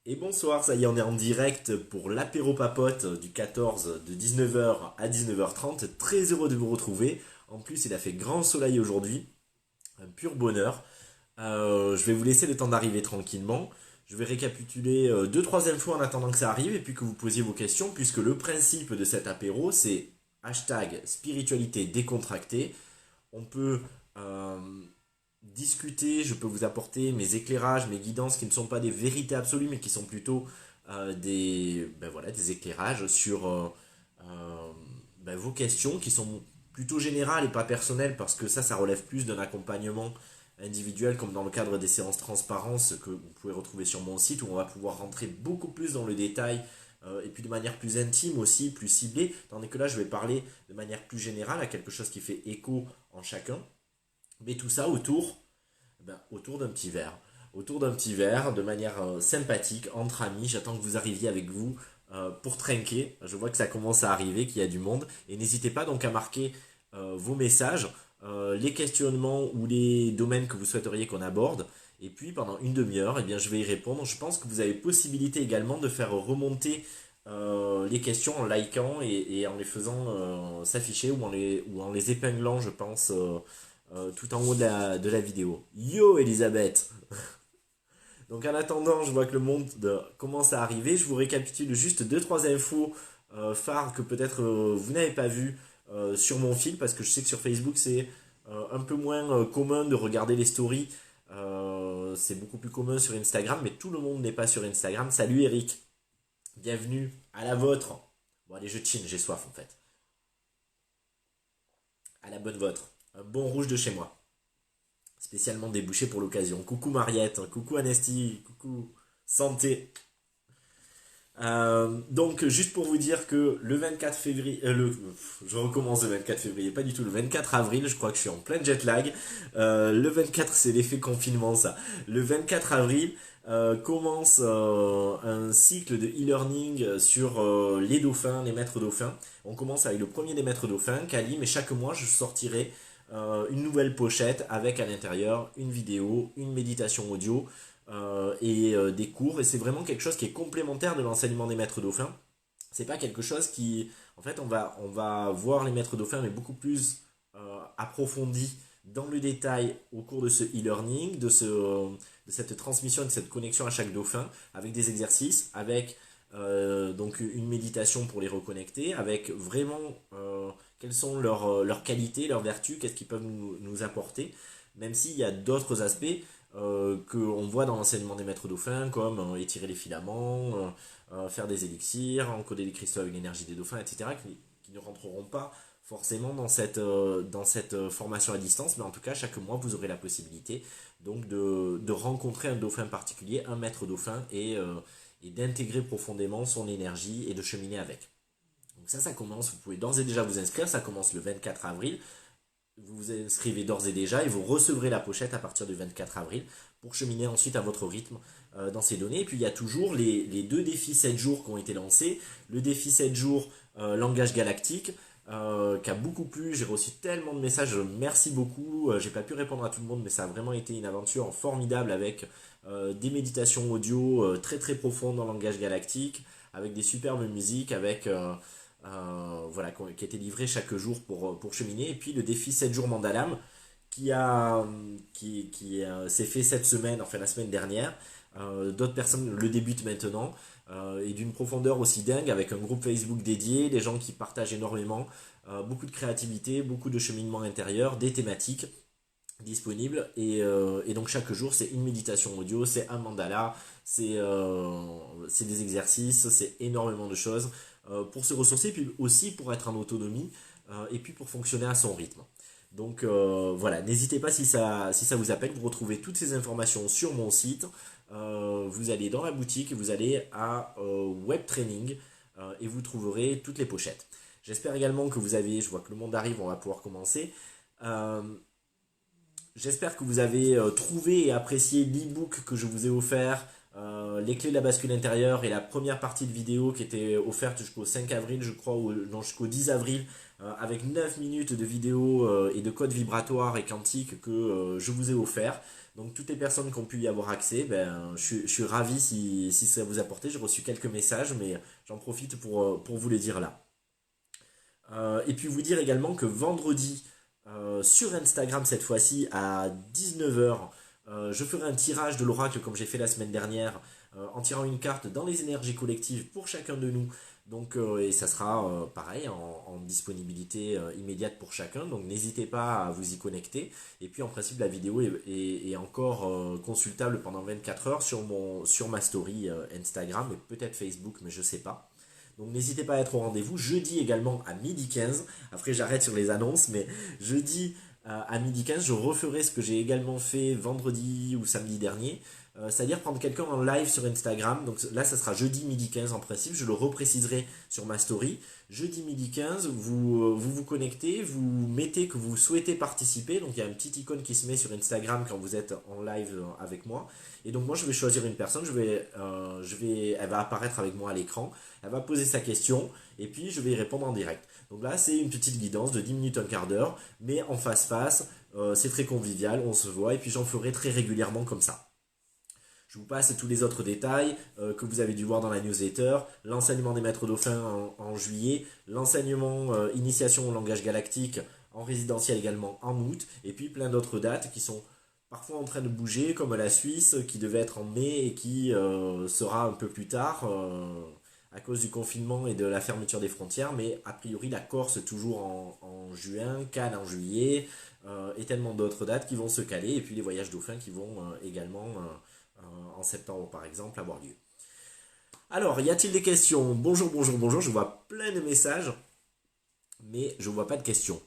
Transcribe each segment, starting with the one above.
Et bonsoir, ça y est, on est en direct pour l'apéro papote du 14 de 19h à 19h30. Très heureux de vous retrouver. En plus, il a fait grand soleil aujourd'hui, un pur bonheur. Je vais vous laisser le temps d'arriver tranquillement. Je vais récapituler deux trois infos en attendant que ça arrive et puis que vous posiez vos questions, puisque le principe de cet apéro, c'est hashtag spiritualité décontractée. On peut euh, discuter, je peux vous apporter mes éclairages, mes guidances qui ne sont pas des vérités absolues, mais qui sont plutôt des éclairages sur vos questions qui sont plutôt générales et pas personnelles, parce que ça relève plus d'un accompagnement individuel, comme dans le cadre des séances transparence que vous pouvez retrouver sur mon site, où on va pouvoir rentrer beaucoup plus dans le détail et puis de manière plus intime aussi, plus ciblée, tandis que là je vais parler de manière plus générale à quelque chose qui fait écho en chacun, mais tout ça autour d'un petit verre. Autour d'un petit verre, de manière sympathique, entre amis. J'attends que vous arriviez avec vous pour trinquer. Je vois que ça commence à arriver, qu'il y a du monde. Et n'hésitez pas donc à marquer vos messages, les questionnements ou les domaines que vous souhaiteriez qu'on aborde. Et puis pendant une demi-heure, eh bien, je vais y répondre. Je pense que vous avez possibilité également de faire remonter les questions en likant et en les faisant s'afficher ou en les épinglant, je pense, tout en haut de la vidéo. Yo Elisabeth. Donc en attendant, je vois que le monde commence à arriver. Je vous récapitule juste deux trois infos phares que peut-être vous n'avez pas vues sur mon fil, parce que je sais que sur Facebook c'est un peu moins commun de regarder les stories. C'est beaucoup plus commun sur Instagram, mais tout le monde n'est pas sur Instagram. Salut Eric, bienvenue à la vôtre. Bon allez, je chine, j'ai soif en fait. À la bonne vôtre. Un bon rouge de chez moi, spécialement débouché pour l'occasion. Coucou Mariette, coucou Anesti, coucou Santé. Donc juste pour vous dire que le 24 février, je recommence le 24 février, pas du tout, le 24 avril, je crois que je suis en plein jet lag. Le 24 c'est l'effet confinement ça. Le 24 avril commence un cycle de e-learning sur les dauphins, les maîtres dauphins. On commence avec le premier des maîtres dauphins, Kali, mais chaque mois je sortirai une nouvelle pochette avec à l'intérieur une vidéo, une méditation audio des cours. Et c'est vraiment quelque chose qui est complémentaire de l'enseignement des maîtres dauphins. C'est pas quelque chose qui, en fait, on va voir les maîtres dauphins, mais beaucoup plus approfondi dans le détail au cours de ce e-learning, de cette transmission et de cette connexion à chaque dauphin, avec des exercices, avec donc une méditation pour les reconnecter, avec vraiment quelles sont leurs qualités, leurs vertus, qu'est-ce qu'ils peuvent nous apporter, même s'il y a d'autres aspects qu'on voit dans l'enseignement des maîtres dauphins, comme étirer les filaments, faire des élixirs, encoder des cristaux avec l'énergie des dauphins, etc., qui ne rentreront pas forcément dans cette formation à distance, mais en tout cas, chaque mois, vous aurez la possibilité donc de rencontrer un dauphin particulier, un maître dauphin, et d'intégrer profondément son énergie et de cheminer avec. Donc ça commence, vous pouvez d'ores et déjà vous inscrire, ça commence le 24 avril. Vous vous inscrivez d'ores et déjà et vous recevrez la pochette à partir du 24 avril pour cheminer ensuite à votre rythme dans ces données. Et puis il y a toujours les deux défis 7 jours qui ont été lancés. Le défi 7 jours langage galactique qui a beaucoup plu. J'ai reçu tellement de messages, merci beaucoup. J'ai pas pu répondre à tout le monde, mais ça a vraiment été une aventure formidable avec des méditations audio très très profondes en langage galactique, avec des superbes musiques, avec voilà, qui a été livré chaque jour pour cheminer. Et puis le défi 7 jours Mandalam qui s'est fait cette semaine, enfin la semaine dernière. D'autres personnes le débutent maintenant et d'une profondeur aussi dingue avec un groupe Facebook dédié, des gens qui partagent énormément, beaucoup de créativité, beaucoup de cheminement intérieur, des thématiques disponibles et donc chaque jour c'est une méditation audio, c'est un mandala, c'est des exercices, c'est énormément de choses pour se ressourcer, puis aussi pour être en autonomie et puis pour fonctionner à son rythme. Donc voilà, n'hésitez pas si ça vous appelle, vous retrouvez toutes ces informations sur mon site. Vous allez dans la boutique, vous allez à Web Training et vous trouverez toutes les pochettes. J'espère également que vous avez, je vois que le monde arrive, on va pouvoir commencer. Euh, J'espère que vous avez trouvé et apprécié l'e-book que je vous ai offert, les clés de la bascule intérieure et la première partie de vidéo qui était offerte jusqu'au 5 avril, je crois, ou non, jusqu'au 10 avril, avec 9 minutes de vidéo et de code vibratoire et quantique que je vous ai offert. Donc toutes les personnes qui ont pu y avoir accès, ben, je suis ravi si ça vous a apporté. J'ai reçu quelques messages, mais j'en profite pour vous les dire là. Et puis vous dire également que vendredi, sur Instagram cette fois-ci, à 19h, je ferai un tirage de l'oracle comme j'ai fait la semaine dernière, en tirant une carte dans les énergies collectives pour chacun de nous. Donc, et ça sera pareil en disponibilité immédiate pour chacun. Donc n'hésitez pas à vous y connecter. Et puis en principe la vidéo est encore consultable pendant 24 heures sur ma story Instagram et peut-être Facebook, mais je sais pas. Donc n'hésitez pas à être au rendez-vous. Jeudi également à 12h15. Après j'arrête sur les annonces, mais jeudi à 12h15, je referai ce que j'ai également fait vendredi ou samedi dernier. C'est-à-dire prendre quelqu'un en live sur Instagram. Donc là, ça sera jeudi midi 15 en principe. Je le repréciserai sur ma story. Jeudi midi 15, vous connectez, vous mettez que vous souhaitez participer. Donc il y a une petite icône qui se met sur Instagram quand vous êtes en live avec moi. Et donc moi, je vais choisir une personne. Elle va apparaître avec moi à l'écran. Elle va poser sa question et puis je vais y répondre en direct. Donc là, c'est une petite guidance de 10 minutes, un quart d'heure, mais en face-face. C'est très convivial, on se voit et puis j'en ferai très régulièrement comme ça. Je vous passe tous les autres détails que vous avez dû voir dans la newsletter, l'enseignement des maîtres dauphins en juillet, l'enseignement initiation au langage galactique en résidentiel également en août, et puis plein d'autres dates qui sont parfois en train de bouger, comme la Suisse qui devait être en mai et qui sera un peu plus tard à cause du confinement et de la fermeture des frontières, mais a priori la Corse toujours en juin, Cannes en juillet, et tellement d'autres dates qui vont se caler, et puis les voyages dauphins qui vont également en septembre par exemple avoir lieu. Alors, y a-t-il des questions? Bonjour, bonjour, bonjour, je vois plein de messages, mais je vois pas de questions.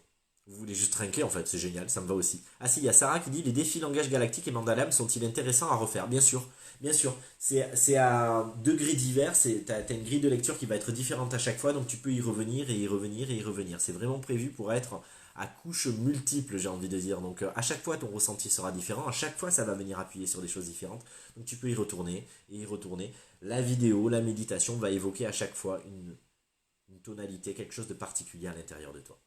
Vous voulez juste trinquer en fait, c'est génial, ça me va aussi. Ah si, il y a Sarah qui dit les défis langage galactique et Mandalam sont-ils intéressants à refaire? Bien sûr, bien sûr. C'est à degrés divers, t'as une grille de lecture qui va être différente à chaque fois, donc tu peux y revenir et y revenir et y revenir. C'est vraiment prévu pour être à couches multiples, j'ai envie de dire. Donc à chaque fois ton ressenti sera différent, à chaque fois ça va venir appuyer sur des choses différentes. Donc tu peux y retourner et y retourner. La vidéo, la méditation va évoquer à chaque fois une tonalité, quelque chose de particulier à l'intérieur de toi.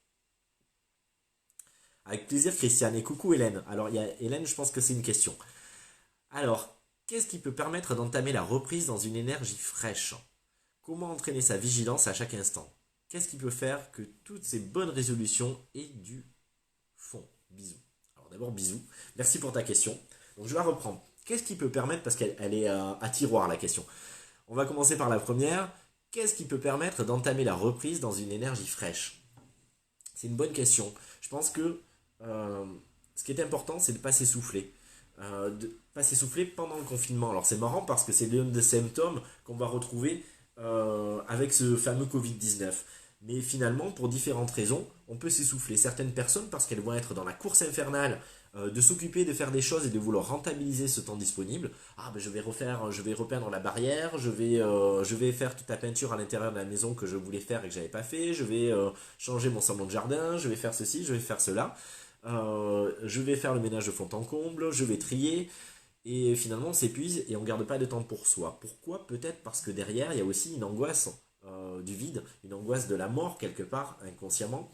Avec plaisir, Christiane. Et coucou Hélène. Alors, il y a Hélène, je pense que c'est une question. Alors, qu'est-ce qui peut permettre d'entamer la reprise dans une énergie fraîche? Comment entraîner sa vigilance à chaque instant? Qu'est-ce qui peut faire que toutes ces bonnes résolutions aient du fond? Bisous. Alors d'abord, bisous. Merci pour ta question. Donc je la reprends. Qu'est-ce qui peut permettre, parce qu'elle est à tiroir la question. On va commencer par la première. Qu'est-ce qui peut permettre d'entamer la reprise dans une énergie fraîche? C'est une bonne question. Je pense que euh, ce qui est important, c'est de ne pas s'essouffler. De ne pas s'essouffler pendant le confinement. Alors c'est marrant parce que c'est l'un des symptômes qu'on va retrouver avec ce fameux Covid-19. Mais finalement, pour différentes raisons, on peut s'essouffler. Certaines personnes, parce qu'elles vont être dans la course infernale de s'occuper, de faire des choses et de vouloir rentabiliser ce temps disponible. Ah ben je vais repeindre la barrière, je vais faire toute la peinture à l'intérieur de la maison que je voulais faire et que j'avais pas fait, je vais changer mon semblant de jardin, je vais faire ceci, je vais faire cela, je vais faire le ménage de fond en comble, je vais trier. Et finalement, on s'épuise et on ne garde pas de temps pour soi. Pourquoi? Peut-être parce que derrière, il y a aussi une angoisse du vide, une angoisse de la mort quelque part, inconsciemment.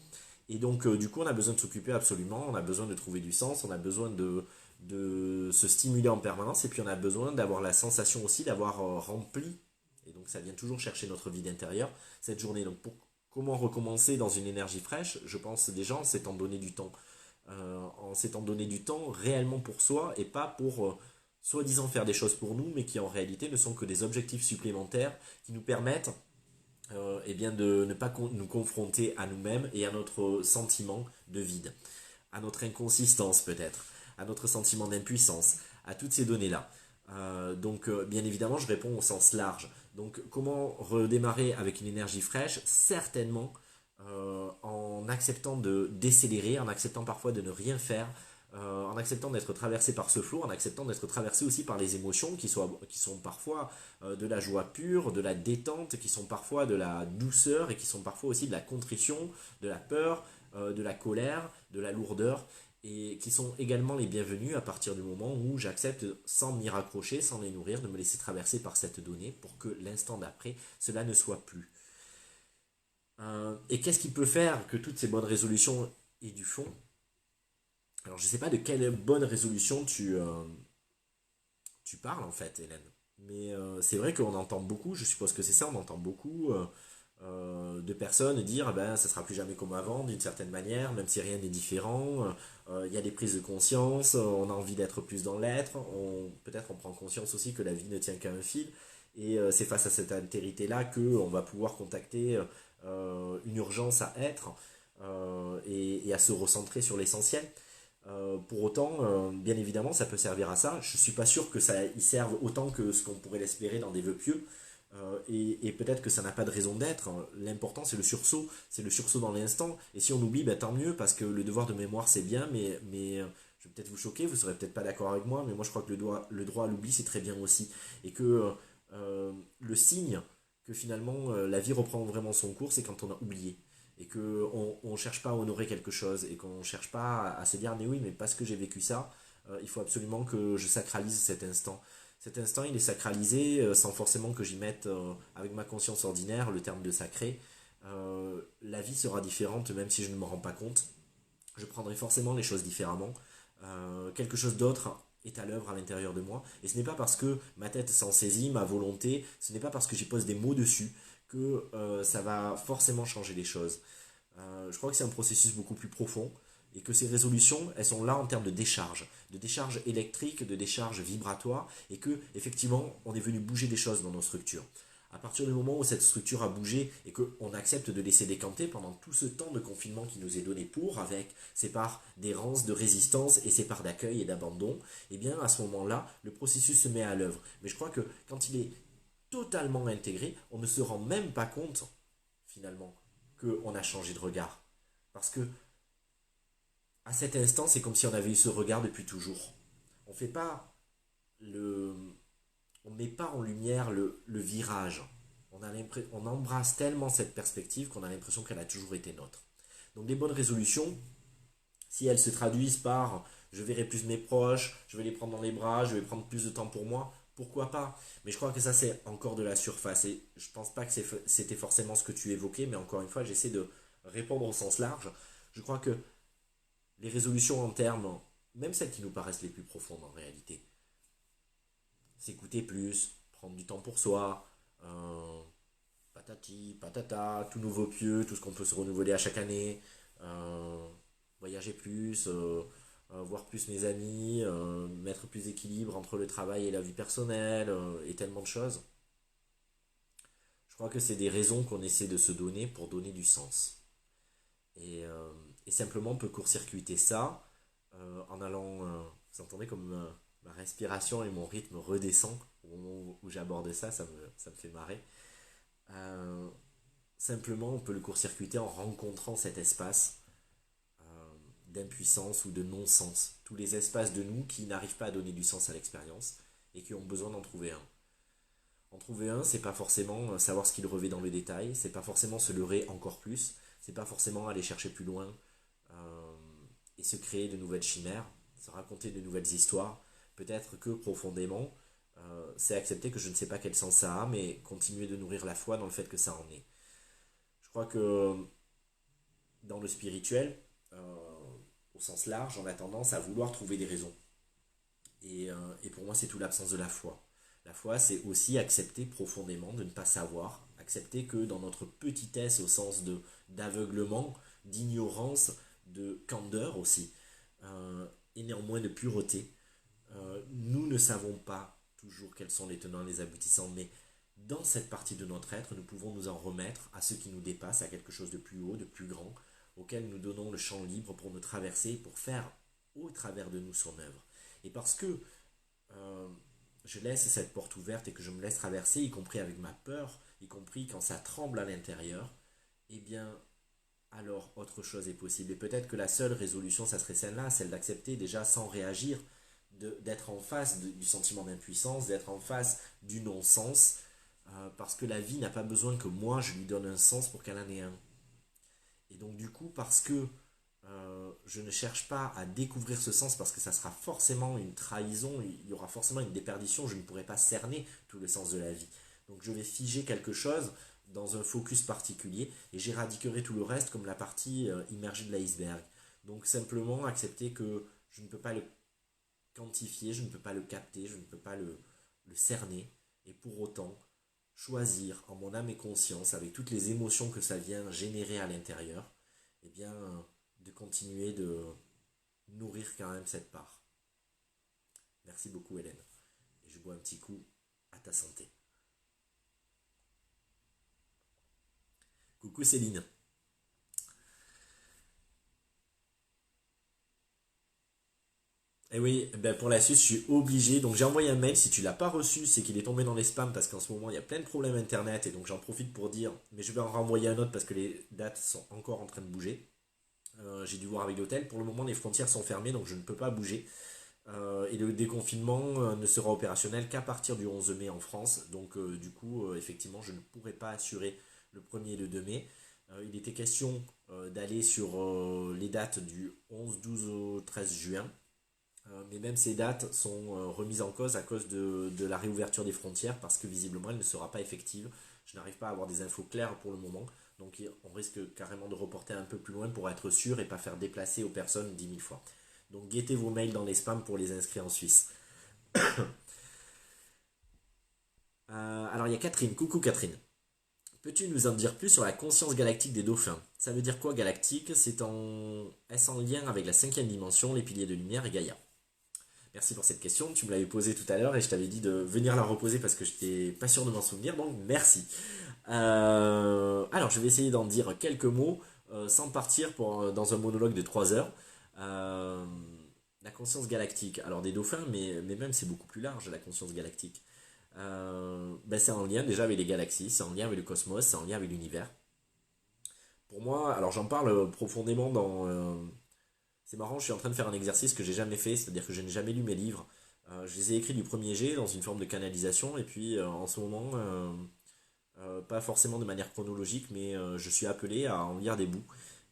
Et donc, du coup, on a besoin de s'occuper absolument, on a besoin de trouver du sens, on a besoin de se stimuler en permanence, et puis on a besoin d'avoir la sensation aussi d'avoir rempli, et donc ça vient toujours chercher notre vide intérieur, cette journée. Donc, comment recommencer dans une énergie fraîche? Je pense déjà en s'étant donné du temps. En s'étant donné du temps réellement pour soi, et pas pour soi-disant faire des choses pour nous, mais qui en réalité ne sont que des objectifs supplémentaires qui nous permettent eh bien de ne pas nous confronter à nous-mêmes et à notre sentiment de vide, à notre inconsistance peut-être, à notre sentiment d'impuissance, à toutes ces données-là. Donc bien évidemment, je réponds au sens large. Donc comment redémarrer avec une énergie fraîche? Certainement en acceptant de décélérer, en acceptant parfois de ne rien faire, en acceptant d'être traversé par ce flot, en acceptant d'être traversé aussi par les émotions qui sont parfois de la joie pure, de la détente, qui sont parfois de la douceur et qui sont parfois aussi de la contrition, de la peur, de la colère, de la lourdeur, et qui sont également les bienvenus à partir du moment où j'accepte sans m'y raccrocher, sans les nourrir, de me laisser traverser par cette donnée pour que l'instant d'après, cela ne soit plus. Et qu'est-ce qui peut faire que toutes ces bonnes résolutions aient du fond? Alors je ne sais pas de quelle bonne résolution tu parles en fait, Hélène. Mais c'est vrai qu'on entend beaucoup, je suppose que c'est ça, on entend beaucoup de personnes dire ben ça sera plus jamais comme avant d'une certaine manière, même si rien n'est différent. Il y a des prises de conscience, on a envie d'être plus dans l'être, peut-être on prend conscience aussi que la vie ne tient qu'à un fil. Et c'est face à cette altérité-là qu'on va pouvoir contacter une urgence à être et à se recentrer sur l'essentiel. Pour autant, bien évidemment, ça peut servir à ça. Je suis pas sûr que ça y serve autant que ce qu'on pourrait l'espérer dans des vœux pieux. Et peut-être que ça n'a pas de raison d'être. L'important, c'est le sursaut dans l'instant. Et si on oublie, ben, tant mieux, parce que le devoir de mémoire, c'est bien, mais je vais peut-être vous choquer, vous serez peut-être pas d'accord avec moi, mais moi je crois que le droit à l'oubli, c'est très bien aussi. Et que le signe que finalement la vie reprend vraiment son cours, c'est quand on a oublié et qu'on ne cherche pas à honorer quelque chose et qu'on ne cherche pas à se dire mais oui mais parce que j'ai vécu ça il faut absolument que je sacralise cet instant il est sacralisé sans forcément que j'y mette avec ma conscience ordinaire le terme de sacré. La vie sera différente même si je ne me rends pas compte, je prendrai forcément les choses différemment. Quelque chose d'autre est à l'œuvre à l'intérieur de moi. Et ce n'est pas parce que ma tête s'en saisit, ma volonté, ce n'est pas parce que j'y pose des mots dessus que ça va forcément changer les choses. Je crois que c'est un processus beaucoup plus profond et que ces résolutions, elles sont là en termes de décharge électrique, de décharge vibratoire, et que effectivement, on est venu bouger des choses dans nos structures. À partir du moment où cette structure a bougé et qu'on accepte de laisser décanter pendant tout ce temps de confinement qui nous est donné pour, avec ses parts d'errance, de résistance et ses parts d'accueil et d'abandon, et bien à ce moment-là, le processus se met à l'œuvre. Mais je crois que quand il est totalement intégré, on ne se rend même pas compte, finalement, qu'on a changé de regard. Parce que à cet instant, c'est comme si on avait eu ce regard depuis toujours. On fait pas le, on ne met pas en lumière le virage. On embrasse tellement cette perspective qu'on a l'impression qu'elle a toujours été nôtre. Donc les bonnes résolutions, si elles se traduisent par je verrai plus mes proches, je vais les prendre dans les bras, je vais prendre plus de temps pour moi, pourquoi pas. Mais je crois que ça c'est encore de la surface et je pense pas que c'était forcément ce que tu évoquais, mais encore une fois j'essaie de répondre au sens large. Je crois que les résolutions en termes, même celles qui nous paraissent les plus profondes en réalité, s'écouter plus, prendre du temps pour soi, patati, patata, tout nouveau pieux, tout ce qu'on peut se renouveler à chaque année, euh, voyager plus, voir plus mes amis, mettre plus d'équilibre entre le travail et la vie personnelle, et tellement de choses. Je crois que c'est des raisons qu'on essaie de se donner pour donner du sens. Et, euh, et simplement on peut court-circuiter ça en allant, vous entendez comme ma respiration et mon rythme redescend au moment où j'aborde ça, ça me fait marrer. Euh, Simplement, on peut le court-circuiter en rencontrant cet espace d'impuissance ou de non-sens. Tous les espaces de nous qui n'arrivent pas à donner du sens à l'expérience et qui ont besoin d'en trouver un. En trouver un, c'est pas forcément savoir ce qu'il revêt dans le détail, c'est pas forcément se leurrer encore plus, c'est pas forcément aller chercher plus loin euh, et se créer de nouvelles chimères, se raconter de nouvelles histoires. Peut-être que profondément, c'est accepter que je ne sais pas quel sens ça a, mais continuer de nourrir la foi dans le fait que ça en est. Je crois que dans le spirituel, au sens large, on a tendance à vouloir trouver des raisons. Et pour moi, c'est tout l'absence de la foi. La foi, c'est aussi accepter profondément de ne pas savoir, accepter que dans notre petitesse, au sens de d'aveuglement, d'ignorance, de candeur aussi, et néanmoins de pureté, nous ne savons pas toujours quels sont les tenants et les aboutissants, mais dans cette partie de notre être, nous pouvons nous en remettre à ce qui nous dépasse, à quelque chose de plus haut, de plus grand, auquel nous donnons le champ libre pour nous traverser, pour faire au travers de nous son œuvre. Et parce que euh, je laisse cette porte ouverte et que je me laisse traverser, y compris avec ma peur, y compris quand ça tremble à l'intérieur, eh bien, alors autre chose est possible. Et peut-être que la seule résolution, ça serait celle-là, celle d'accepter déjà sans réagir, d'être en face du sentiment d'impuissance, d'être en face du non-sens, parce que la vie n'a pas besoin que moi je lui donne un sens pour qu'elle en ait un. Et donc du coup, parce que je ne cherche pas à découvrir ce sens, parce que ça sera forcément une trahison, il y aura forcément une déperdition, je ne pourrai pas cerner tout le sens de la vie. Donc je vais figer quelque chose dans un focus particulier et j'éradiquerai tout le reste comme la partie immergée de l'iceberg. Donc simplement accepter que je ne peux pas le quantifier, je ne peux pas le capter, je ne peux pas le cerner, et pour autant choisir en mon âme et conscience, avec toutes les émotions que ça vient générer à l'intérieur, eh bien, de continuer de nourrir quand même cette part. Merci beaucoup Hélène. Et je bois un petit coup à ta santé. Coucou Céline. Et oui, ben pour la suite, je suis obligé. Donc j'ai envoyé un mail. Si tu l'as pas reçu, c'est qu'il est tombé dans les spams parce qu'en ce moment, il y a plein de problèmes internet. Et donc j'en profite pour dire, mais je vais en renvoyer un autre parce que les dates sont encore en train de bouger. J'ai dû voir avec l'hôtel. Pour le moment, les frontières sont fermées, donc je ne peux pas bouger. Et le déconfinement ne sera opérationnel qu'à partir du 11 mai en France. Donc du coup, effectivement, je ne pourrai pas assurer le 1er et le 2 mai. Il était question d'aller sur les dates du 11, 12 au 13 juin. Mais même ces dates sont remises en cause à cause de la réouverture des frontières parce que visiblement elle ne sera pas effective. Je n'arrive pas à avoir des infos claires pour le moment. Donc on risque carrément de reporter un peu plus loin pour être sûr et pas faire déplacer aux personnes 10 000 fois. Donc guettez vos mails dans les spams pour les inscrire en Suisse. Alors il y a Catherine. Coucou Catherine. Peux-tu nous en dire plus sur la conscience galactique des dauphins? Ça veut dire quoi galactique? Est-ce en lien avec la cinquième dimension, les piliers de lumière et Gaïa? Merci pour cette question. Tu me l'avais posée tout à l'heure et je t'avais dit de venir la reposer parce que je n'étais pas sûr de m'en souvenir, donc merci. Alors, je vais essayer d'en dire quelques mots sans partir dans un monologue de 3 heures. Euh, la conscience galactique. Alors, des dauphins, mais même c'est beaucoup plus large, la conscience galactique. Ben, c'est en lien déjà avec les galaxies, c'est en lien avec le cosmos, c'est en lien avec l'univers. Pour moi, alors j'en parle profondément dans, c'est marrant, je suis en train de faire un exercice que j'ai jamais fait, c'est-à-dire que je n'ai jamais lu mes livres. Je les ai écrits du premier jet dans une forme de canalisation, et puis en ce moment, pas forcément de manière chronologique, mais je suis appelé à en lire des bouts.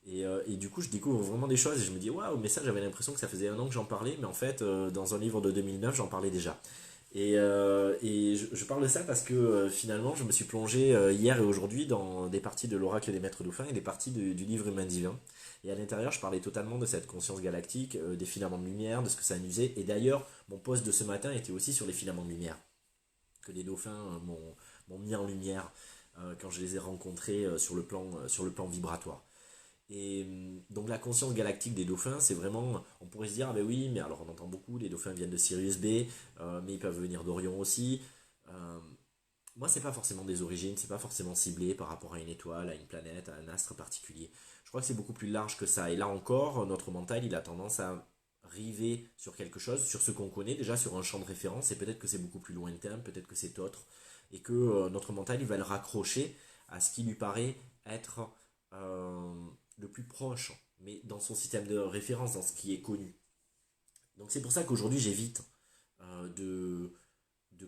Et du coup, je découvre vraiment des choses et je me dis, waouh, mais ça, j'avais l'impression que ça faisait un an que j'en parlais, mais en fait, dans un livre de 2009, j'en parlais déjà. Et je parle de ça parce que finalement, je me suis plongé hier et aujourd'hui dans des parties de l'Oracle des Maîtres Dauphins et des parties du livre Humain Divin. Et à l'intérieur, je parlais totalement de cette conscience galactique, des filaments de lumière, de ce que ça nous est. Et d'ailleurs, mon post de ce matin était aussi sur les filaments de lumière, que les dauphins m'ont mis en lumière quand je les ai rencontrés sur le plan vibratoire. Et donc la conscience galactique des dauphins, c'est vraiment, on pourrait se dire, ah ben oui, mais alors on entend beaucoup, les dauphins viennent de Sirius B, mais ils peuvent venir d'Orion aussi. Euh, Moi, c'est pas forcément des origines, c'est pas forcément ciblé par rapport à une étoile, à une planète, à un astre particulier. Je crois que c'est beaucoup plus large que ça. Et là encore, notre mental, il a tendance à river sur quelque chose, sur ce qu'on connaît, déjà sur un champ de référence, et peut-être que c'est beaucoup plus lointain, peut-être que c'est autre, et que notre mental, il va le raccrocher à ce qui lui paraît être euh, le plus proche, mais dans son système de référence, dans ce qui est connu. Donc c'est pour ça qu'aujourd'hui, j'évite de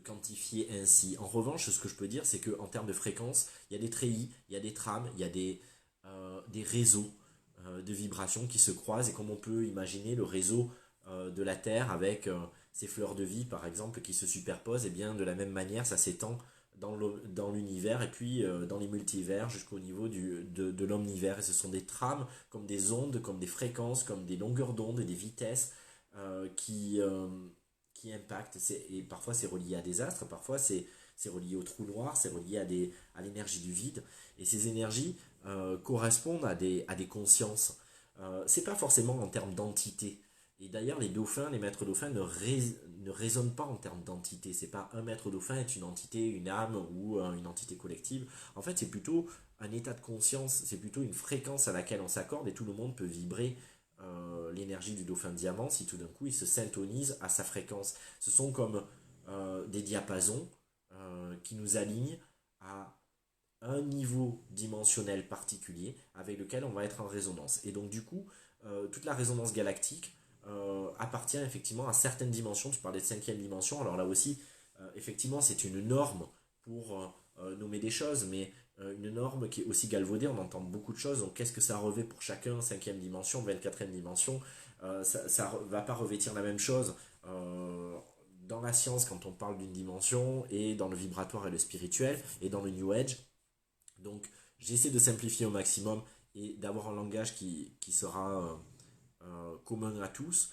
quantifier ainsi. En revanche, ce que je peux dire, c'est qu'en termes de fréquence, il y a des treillis, il y a des trames, il y a des réseaux de vibrations qui se croisent, et comme on peut imaginer le réseau de la Terre avec ces fleurs de vie, par exemple, qui se superposent, et bien de la même manière, ça s'étend dans l'univers et puis dans les multivers jusqu'au niveau de l'omnivers. Et ce sont des trames comme des ondes, comme des fréquences, comme des longueurs d'onde et des vitesses euh, qui, euh, qui impactent. Et parfois c'est relié à des astres, parfois c'est relié au trou noir, c'est relié à l'énergie du vide. Et ces énergies correspondent à des consciences. C'est pas forcément en termes d'entité. Et d'ailleurs, les dauphins, les maîtres dauphins ne raisonnent pas en termes d'entité. C'est pas un maître dauphin est une entité, une âme ou une entité collective. En fait, c'est plutôt un état de conscience, c'est plutôt une fréquence à laquelle on s'accorde et tout le monde peut vibrer l'énergie du dauphin diamant si tout d'un coup il se syntonise à sa fréquence. Ce sont comme des diapasons qui nous alignent à un niveau dimensionnel particulier avec lequel on va être en résonance. Et donc du coup, toute la résonance galactique appartient effectivement à certaines dimensions. Tu parlais de cinquième dimension, alors là aussi, effectivement, c'est une norme pour nommer des choses, mais une norme qui est aussi galvaudée, on entend beaucoup de choses, donc qu'est-ce que ça revêt pour chacun, cinquième dimension, 24e dimension, ça ne va pas revêtir la même chose dans la science quand on parle d'une dimension, et dans le vibratoire et le spirituel, et dans le New Age. Donc j'essaie de simplifier au maximum et d'avoir un langage qui sera commun à tous.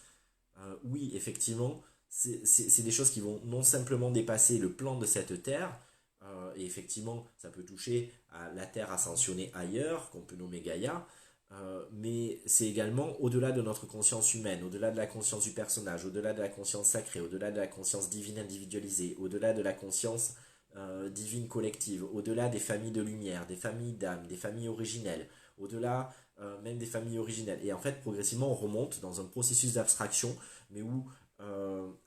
Oui, effectivement, c'est des choses qui vont non simplement dépasser le plan de cette Terre, et effectivement, ça peut toucher à la Terre ascensionnée ailleurs, qu'on peut nommer Gaïa, mais c'est également au-delà de notre conscience humaine, au-delà de la conscience du personnage, au-delà de la conscience sacrée, au-delà de la conscience divine individualisée, au-delà de la conscience divine collective, au-delà des familles de lumière, des familles d'âme, des familles originelles, au-delà même des familles originelles. Et en fait, progressivement, on remonte dans un processus d'abstraction, mais où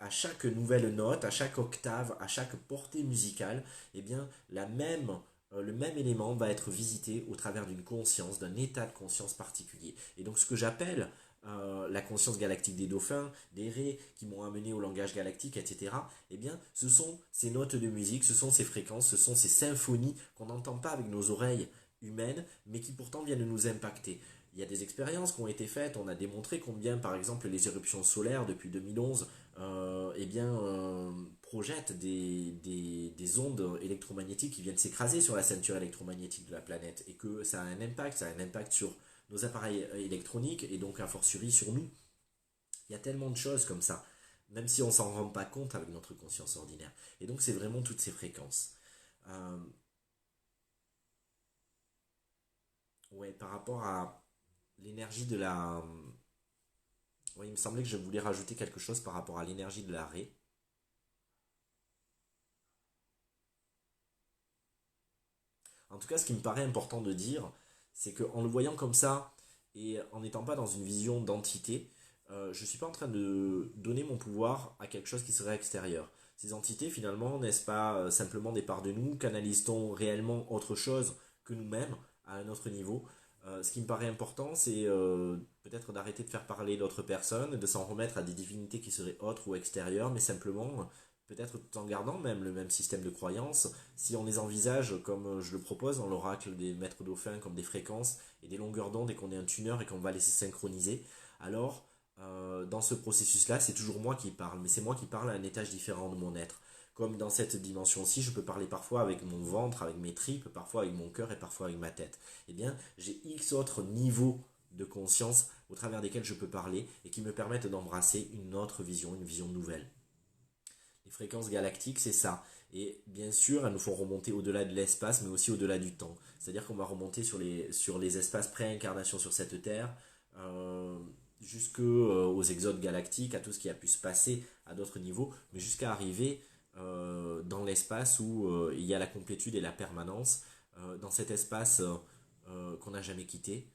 à chaque nouvelle note, à chaque octave, à chaque portée musicale, eh bien, le même élément va être visité au travers d'une conscience, d'un état de conscience particulier. Et donc, ce que j'appelle la conscience galactique des dauphins, des raies qui m'ont amené au langage galactique, etc., eh bien, ce sont ces notes de musique, ce sont ces fréquences, ce sont ces symphonies qu'on n'entend pas avec nos oreilles humaines, mais qui pourtant viennent nous impacter. Il y a des expériences qui ont été faites, on a démontré combien, par exemple, les éruptions solaires depuis 2011 eh bien, projettent des ondes électromagnétiques qui viennent s'écraser sur la ceinture électromagnétique de la planète et que ça a un impact sur nos appareils électroniques et donc a fortiori sur nous. Il y a tellement de choses comme ça, même si on s'en rend pas compte avec notre conscience ordinaire. Et donc c'est vraiment toutes ces fréquences. Euh, ouais, par rapport à l'énergie de la... Oui, il me semblait que je voulais rajouter quelque chose par rapport à l'énergie de l'arrêt. En tout cas, ce qui me paraît important de dire, c'est qu'en le voyant comme ça, et en n'étant pas dans une vision d'entité, je ne suis pas en train de donner mon pouvoir à quelque chose qui serait extérieur. Ces entités, finalement, n'est-ce pas simplement des parts de nous? Canalise-t-on réellement autre chose que nous-mêmes à un autre niveau? Ce qui me paraît important, c'est peut-être d'arrêter de faire parler d'autres personnes, de s'en remettre à des divinités qui seraient autres ou extérieures, mais simplement, peut-être tout en gardant même le même système de croyance, si on les envisage comme je le propose dans l'oracle des maîtres dauphins, comme des fréquences et des longueurs d'onde et qu'on est un tuner et qu'on va les synchroniser, alors dans ce processus-là, c'est toujours moi qui parle, mais c'est moi qui parle à un étage différent de mon être. Comme dans cette dimension-ci, je peux parler parfois avec mon ventre, avec mes tripes, parfois avec mon cœur et parfois avec ma tête. Eh bien, j'ai X autres niveaux de conscience au travers desquels je peux parler et qui me permettent d'embrasser une autre vision, une vision nouvelle. Les fréquences galactiques, c'est ça. Et bien sûr, elles nous font remonter au-delà de l'espace, mais aussi au-delà du temps. C'est-à-dire qu'on va remonter sur les espaces pré-incarnation sur cette Terre, euh, jusqu'aux exodes galactiques, à tout ce qui a pu se passer à d'autres niveaux, mais jusqu'à arriver dans l'espace où il y a la complétude et la permanence, dans cet espace qu'on n'a jamais quitté,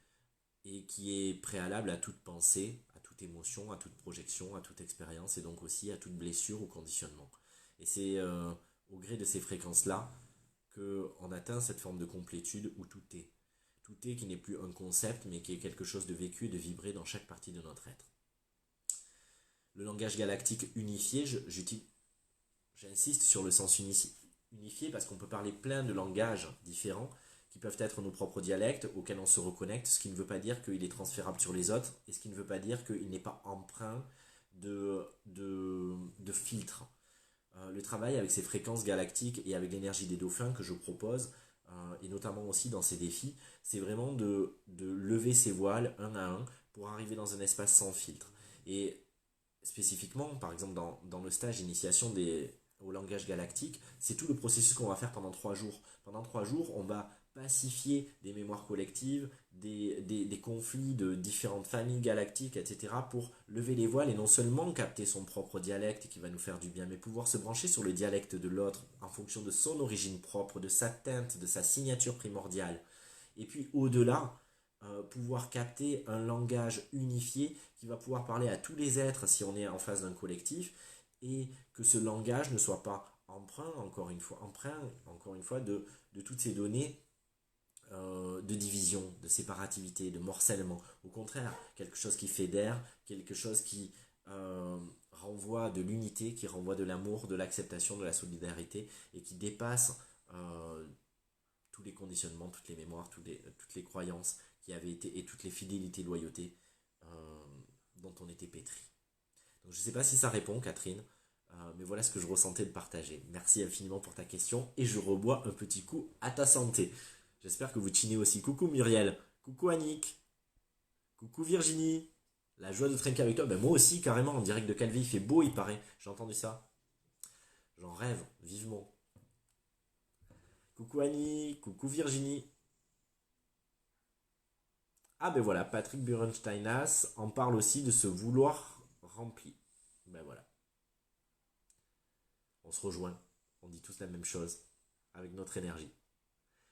et qui est préalable à toute pensée, à toute émotion, à toute projection, à toute expérience et donc aussi à toute blessure ou conditionnement. Et c'est au gré de ces fréquences-là qu'on atteint cette forme de complétude où tout est. Tout est qui n'est plus un concept mais qui est quelque chose de vécu et de vibré dans chaque partie de notre être. Le langage galactique unifié, j'insiste sur le sens unifié parce qu'on peut parler plein de langages différents qui peuvent être nos propres dialectes auxquels on se reconnecte, ce qui ne veut pas dire qu'il est transférable sur les autres et ce qui ne veut pas dire qu'il n'est pas empreint de filtres. Le travail avec ces fréquences galactiques et avec l'énergie des dauphins que je propose, et notamment aussi dans ces défis, c'est vraiment de lever ses voiles un à un pour arriver dans un espace sans filtre. Et spécifiquement, par exemple dans le stage d'initiation au langage galactique, c'est tout le processus qu'on va faire pendant 3 jours. Pendant 3 jours, on va pacifier des mémoires collectives, des conflits de différentes familles galactiques, etc., pour lever les voiles et non seulement capter son propre dialecte qui va nous faire du bien, mais pouvoir se brancher sur le dialecte de l'autre en fonction de son origine propre, de sa teinte, de sa signature primordiale. Et puis au-delà, pouvoir capter un langage unifié qui va pouvoir parler à tous les êtres si on est en face d'un collectif et que ce langage ne soit pas encore une fois, de toutes ces données de division, de séparativité, de morcellement. Au contraire, quelque chose qui fédère, quelque chose qui renvoie de l'unité, qui renvoie de l'amour, de l'acceptation, de la solidarité et qui dépasse euh, tous les conditionnements, toutes les mémoires, toutes les croyances qui avaient été et toutes les fidélités, loyautés dont on était pétri. Donc je ne sais pas si ça répond, Catherine, mais voilà ce que je ressentais de partager. Merci infiniment pour ta question et je rebois un petit coup à ta santé. J'espère que vous chinez aussi. Coucou Muriel, coucou Annick, coucou Virginie, La joie de trinquer avec toi, ben moi aussi carrément, en direct de Calvi, il fait beau, il paraît. J'ai entendu ça. J'en rêve, vivement. Coucou Annie, coucou Virginie. Ah ben voilà, Patrick Burensteinas en parle aussi de ce vouloir rempli. Ben voilà, on se rejoint, on dit tous la même chose, avec notre énergie.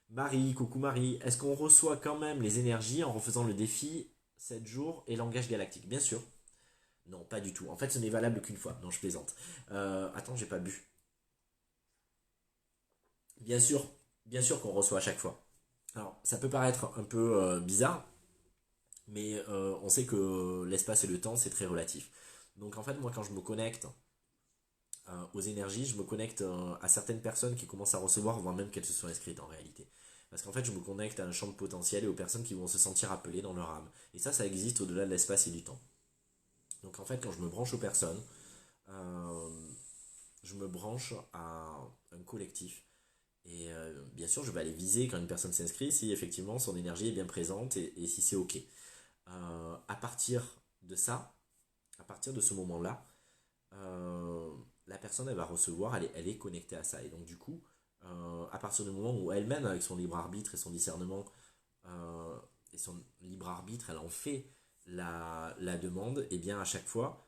Marie, coucou Marie, est-ce qu'on reçoit quand même les énergies en refaisant le défi 7 jours et langage galactique? Bien sûr. Non, pas du tout. En fait, ce n'est valable qu'une fois. Non, je plaisante. Attends, j'ai pas bu. Bien sûr, bien sûr qu'on reçoit à chaque fois. Alors, ça peut paraître un peu bizarre, mais on sait que l'espace et le temps, c'est très relatif. Donc, en fait, moi, quand je me connecte aux énergies, je me connecte à certaines personnes qui commencent à recevoir avant même qu'elles se soient inscrites en réalité. Parce qu'en fait, je me connecte à un champ de potentiel et aux personnes qui vont se sentir appelées dans leur âme. Et ça existe au-delà de l'espace et du temps. Donc, en fait, quand je me branche aux personnes, euh, je me branche à un collectif. Et bien sûr, je vais aller viser quand une personne s'inscrit si effectivement son énergie est bien présente et si c'est OK. À partir de ça, à partir de ce moment-là, euh, la personne elle va recevoir, elle est connectée à ça. Et donc du coup, à partir du moment où elle-même, avec son libre arbitre et son discernement euh, et son libre arbitre, elle en fait la demande, et bien à chaque fois,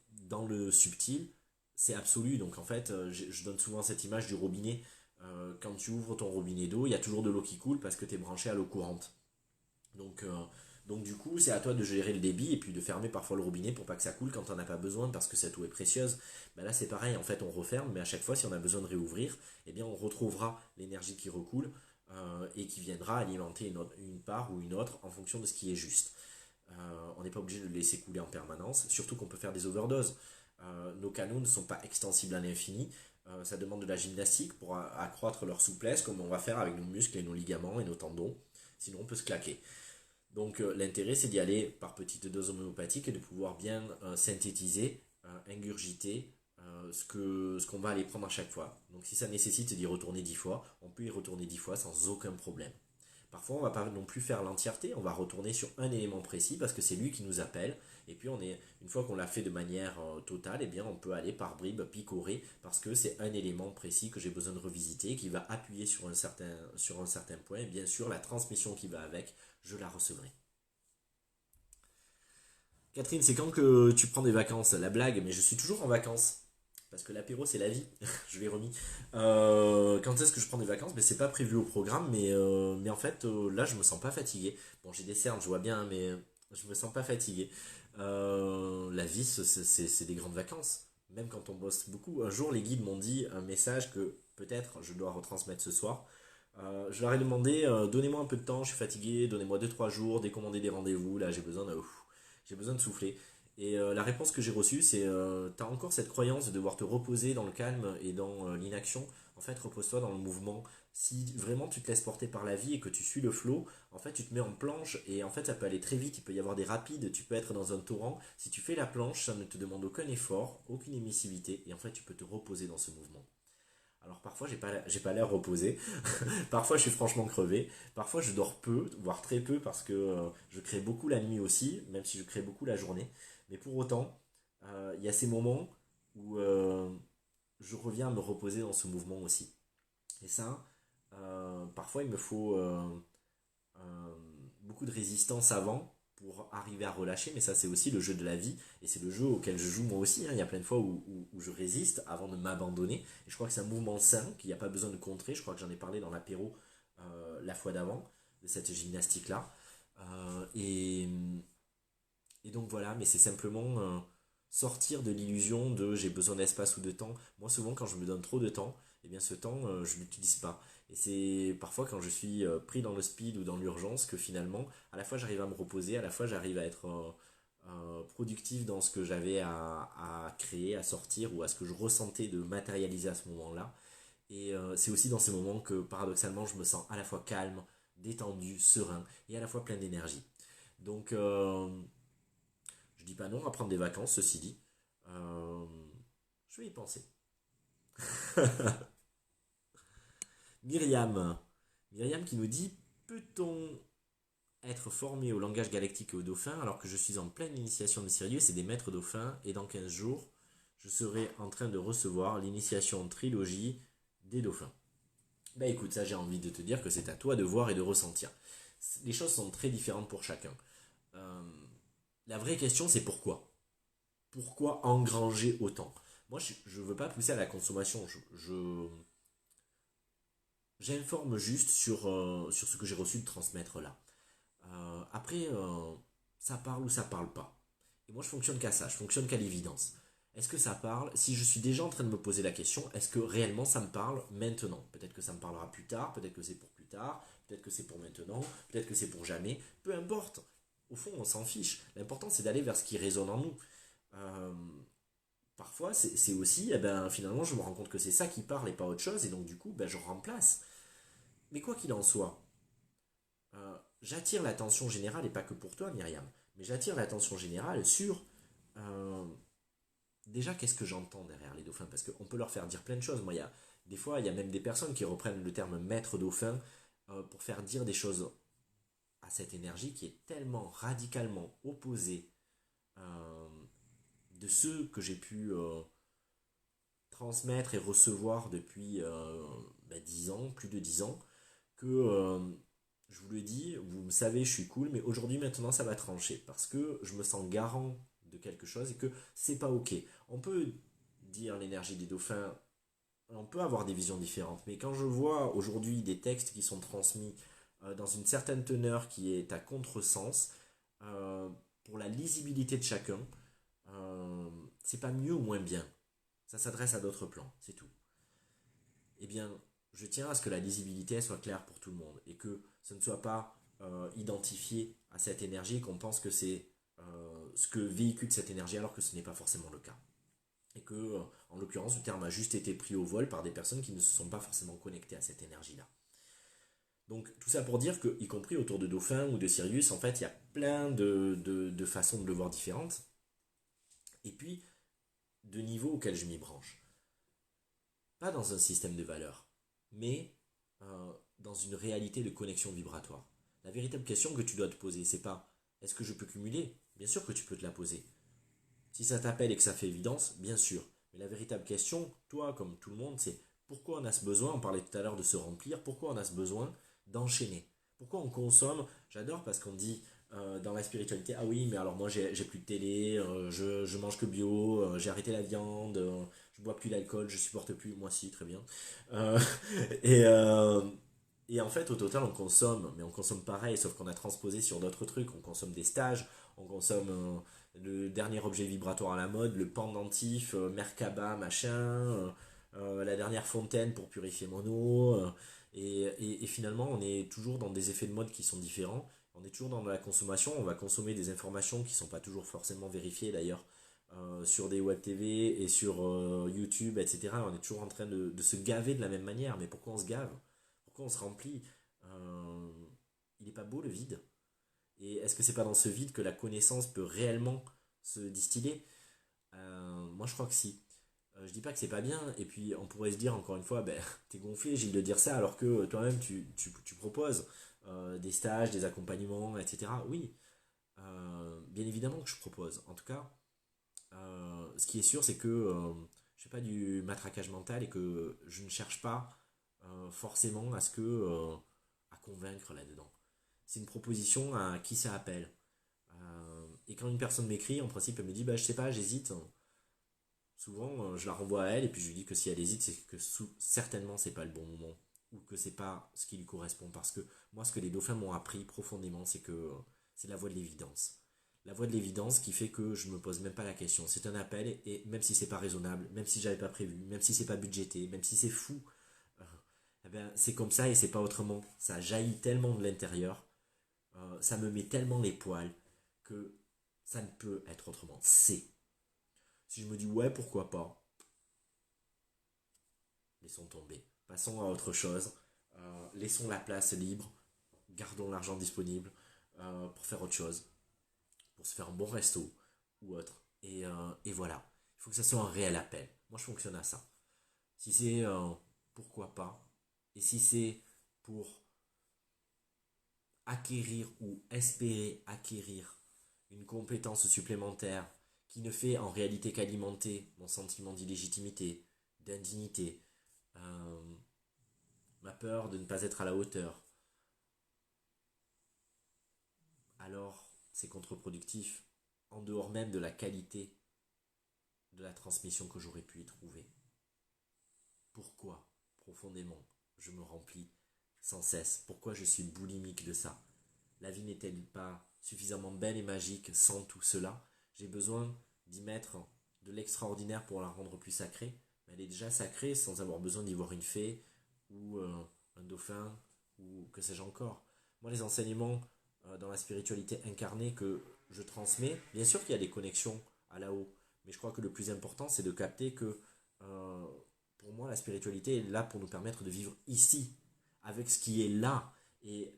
dans le subtil, c'est absolu. Donc en fait, je donne souvent cette image du robinet. Quand tu ouvres ton robinet d'eau, il y a toujours de l'eau qui coule parce que tu es branché à l'eau courante. Donc, euh, donc du coup, c'est à toi de gérer le débit et puis de fermer parfois le robinet pour pas que ça coule quand on n'a pas besoin parce que cette eau est précieuse. Ben là, c'est pareil, en fait, on referme, mais à chaque fois, si on a besoin de réouvrir, eh bien, on retrouvera l'énergie qui recoule et qui viendra alimenter une part ou une autre en fonction de ce qui est juste. On n'est pas obligé de le laisser couler en permanence, surtout qu'on peut faire des overdoses. Nos canaux ne sont pas extensibles à l'infini. Ça demande de la gymnastique pour accroître leur souplesse, comme on va faire avec nos muscles et nos ligaments et nos tendons. Sinon, on peut se claquer. Donc l'intérêt c'est d'y aller par petites doses homéopathiques et de pouvoir bien synthétiser, ingurgiter ce qu'on va aller prendre à chaque fois. Donc si ça nécessite d'y retourner 10 fois, on peut y retourner 10 fois sans aucun problème. Parfois, on ne va pas non plus faire l'entièreté, on va retourner sur un élément précis parce que c'est lui qui nous appelle. Et puis, une fois qu'on l'a fait de manière totale, eh bien, on peut aller par bribes picorer parce que c'est un élément précis que j'ai besoin de revisiter qui va appuyer sur un certain point. Et bien sûr, la transmission qui va avec, je la recevrai. Catherine, c'est quand que tu prends des vacances? La blague, mais je suis toujours en vacances. Parce que l'apéro, c'est la vie. Je l'ai remis. Quand est-ce que je prends des vacances? Ben, c'est pas prévu au programme, mais en fait, là, je me sens pas fatigué. Bon, j'ai des cernes, je vois bien, mais je me sens pas fatigué. La vie, c'est des grandes vacances. Même quand on bosse beaucoup. Un jour, les guides m'ont dit un message que peut-être je dois retransmettre ce soir. Je leur ai demandé, donnez-moi un peu de temps, je suis fatigué, donnez-moi 2 3 jours, décommandez des rendez-vous, là j'ai besoin de souffler. Et la réponse que j'ai reçue, c'est t'as encore cette croyance de devoir te reposer dans le calme et dans l'inaction. En fait, repose-toi dans le mouvement. Si vraiment tu te laisses porter par la vie et que tu suis le flot, en fait, tu te mets en planche et en fait, ça peut aller très vite. Il peut y avoir des rapides, tu peux être dans un torrent. Si tu fais la planche, ça ne te demande aucun effort, aucune émissivité et en fait, tu peux te reposer dans ce mouvement. Alors parfois j'ai pas l'air reposé, parfois je suis franchement crevé, parfois je dors peu, voire très peu parce que je crée beaucoup la nuit aussi, même si je crée beaucoup la journée. Mais pour autant, il y a ces moments où je reviens à me reposer dans ce mouvement aussi. Et ça, parfois il me faut euh, beaucoup de résistance avant pour arriver à relâcher, mais ça c'est aussi le jeu de la vie, et c'est le jeu auquel je joue moi aussi, hein. Il y a plein de fois où je résiste avant de m'abandonner, et je crois que c'est un mouvement sain, qu'il n'y a pas besoin de contrer, je crois que j'en ai parlé dans l'apéro la fois d'avant, de cette gymnastique-là. Et donc voilà, mais c'est simplement sortir de l'illusion de j'ai besoin d'espace ou de temps. Moi souvent quand je me donne trop de temps, eh bien ce temps je ne l'utilise pas. Et c'est parfois quand je suis pris dans le speed ou dans l'urgence que finalement à la fois j'arrive à me reposer, à la fois j'arrive à être productif dans ce que j'avais à créer, à sortir ou à ce que je ressentais de matérialiser à ce moment-là. Et c'est aussi dans ces moments que paradoxalement je me sens à la fois calme, détendu, serein et à la fois plein d'énergie. Donc je dis pas non à prendre des vacances, ceci dit. Euh, je vais y penser. Myriam. Myriam qui nous dit peut-on être formé au langage galactique et au dauphin alors que je suis en pleine initiation de Sirius et des maîtres dauphins et dans 15 jours, je serai en train de recevoir l'initiation trilogie des dauphins. Bah écoute, ça j'ai envie de te dire que c'est à toi de voir et de ressentir. Les choses sont très différentes pour chacun. Euh, la vraie question c'est pourquoi. Pourquoi engranger autant? Moi je ne veux pas pousser à la consommation. J'informe juste sur ce que j'ai reçu de transmettre là. Après, ça parle ou ça parle pas. Et moi, je fonctionne qu'à ça, je fonctionne qu'à l'évidence. Est-ce que ça parle? Si je suis déjà en train de me poser la question, est-ce que réellement ça me parle maintenant? Peut-être que ça me parlera plus tard, peut-être que c'est pour plus tard, peut-être que c'est pour maintenant, peut-être que c'est pour jamais, peu importe. Au fond, on s'en fiche. L'important, c'est d'aller vers ce qui résonne en nous. Euh, Parfois, c'est aussi, eh ben, finalement, je me rends compte que c'est ça qui parle et pas autre chose, et donc du coup, ben, je remplace. Mais quoi qu'il en soit, j'attire l'attention générale, et pas que pour toi, Myriam, mais j'attire l'attention générale sur euh, déjà qu'est-ce que j'entends derrière les dauphins, parce qu'on peut leur faire dire plein de choses. Moi, des fois, il y a même des personnes qui reprennent le terme maître dauphin pour faire dire des choses à cette énergie qui est tellement radicalement opposée euh, de ceux que j'ai pu transmettre et recevoir depuis 10 ans, plus de 10 ans, que je vous le dis, vous me savez, je suis cool, mais aujourd'hui, maintenant, ça va trancher parce que je me sens garant de quelque chose et que c'est pas ok. On peut dire l'énergie des dauphins, on peut avoir des visions différentes, mais quand je vois aujourd'hui des textes qui sont transmis dans une certaine teneur qui est à contresens, euh, pour la lisibilité de chacun, euh, c'est pas mieux ou moins bien. Ça s'adresse à d'autres plans, c'est tout. Eh bien, je tiens à ce que la lisibilité soit claire pour tout le monde et que ce ne soit pas identifié à cette énergie et qu'on pense que c'est ce que véhicule cette énergie alors que ce n'est pas forcément le cas. Et que, en l'occurrence, le terme a juste été pris au vol par des personnes qui ne se sont pas forcément connectées à cette énergie-là. Donc tout ça pour dire que, y compris autour de Dauphin ou de Sirius, en fait, il y a plein de façons de le voir différentes. Et puis, de niveaux auxquels je m'y branche. Pas dans un système de valeurs, mais dans une réalité de connexion vibratoire. La véritable question que tu dois te poser, c'est pas est-ce que je peux cumuler? Bien sûr que tu peux te la poser. Si ça t'appelle et que ça fait évidence, bien sûr. Mais la véritable question, toi comme tout le monde, c'est pourquoi on a ce besoin, on parlait tout à l'heure de se remplir, pourquoi on a ce besoin d'enchaîner? Pourquoi on consomme? J'adore parce qu'on dit dans la spiritualité, ah oui, mais alors moi j'ai plus de télé, je mange que bio, j'ai arrêté la viande, je bois plus l'alcool, je supporte plus, moi si, très bien. Euh, et, euh, et en fait, au total, on consomme, mais on consomme pareil, sauf qu'on a transposé sur d'autres trucs. On consomme des stages, on consomme le dernier objet vibratoire à la mode, le pendentif, Merkaba, machin, la dernière fontaine pour purifier mon eau. Et finalement, on est toujours dans des effets de mode qui sont différents. On est toujours dans la consommation. On va consommer des informations qui ne sont pas toujours forcément vérifiées d'ailleurs. Sur des web TV et sur YouTube, etc. On est toujours en train de se gaver de la même manière. Mais pourquoi on se gave? Pourquoi on se remplit? Euh, il n'est pas beau le vide? Et est-ce que c'est pas dans ce vide que la connaissance peut réellement se distiller? Moi je crois que si. Je dis pas que c'est pas bien, et puis on pourrait se dire encore une fois, ben, t'es gonflé Gilles de dire ça alors que toi-même tu proposes des stages, des accompagnements, etc. Oui, bien évidemment que je propose. En tout cas, ce qui est sûr c'est que je fais pas du matraquage mental et que je ne cherche pas forcément à ce que à convaincre là-dedans. C'est une proposition à qui ça appelle. Et quand une personne m'écrit, en principe, elle me dit bah je sais pas, j'hésite. Souvent, je la renvoie à elle et puis je lui dis que si elle hésite, c'est que certainement c'est pas le bon moment ou que c'est pas ce qui lui correspond. Parce que moi, ce que les dauphins m'ont appris profondément, c'est que c'est la voie de l'évidence. La voie de l'évidence qui fait que je me pose même pas la question. C'est un appel et même si c'est pas raisonnable, même si j'avais pas prévu, même si c'est pas budgété, même si c'est fou, euh, eh ben, c'est comme ça et c'est pas autrement. Ça jaillit tellement de l'intérieur, ça me met tellement les poils que ça ne peut être autrement. C'est. Si je me dis ouais, pourquoi pas, laissons tomber. Passons à autre chose. Laissons la place libre. Gardons l'argent disponible pour faire autre chose. Pour se faire un bon resto ou autre. Et voilà. Il faut que ça soit un réel appel. Moi, je fonctionne à ça. Si c'est pourquoi pas, et si c'est pour acquérir ou espérer acquérir une compétence supplémentaire qui ne fait en réalité qu'alimenter mon sentiment d'illégitimité, d'indignité, euh, ma peur de ne pas être à la hauteur, alors c'est contre-productif, en dehors même de la qualité de la transmission que j'aurais pu y trouver. Pourquoi, profondément, je me remplis sans cesse? Pourquoi je suis boulimique de ça? La vie n'est-elle pas suffisamment belle et magique sans tout cela? J'ai besoin d'y mettre de l'extraordinaire pour la rendre plus sacrée. Mais elle est déjà sacrée sans avoir besoin d'y voir une fée ou un dauphin ou que sais-je encore. Moi, les enseignements dans la spiritualité incarnée que je transmets, bien sûr qu'il y a des connexions à là-haut, mais je crois que le plus important, c'est de capter que euh, pour moi, la spiritualité est là pour nous permettre de vivre ici, avec ce qui est là, et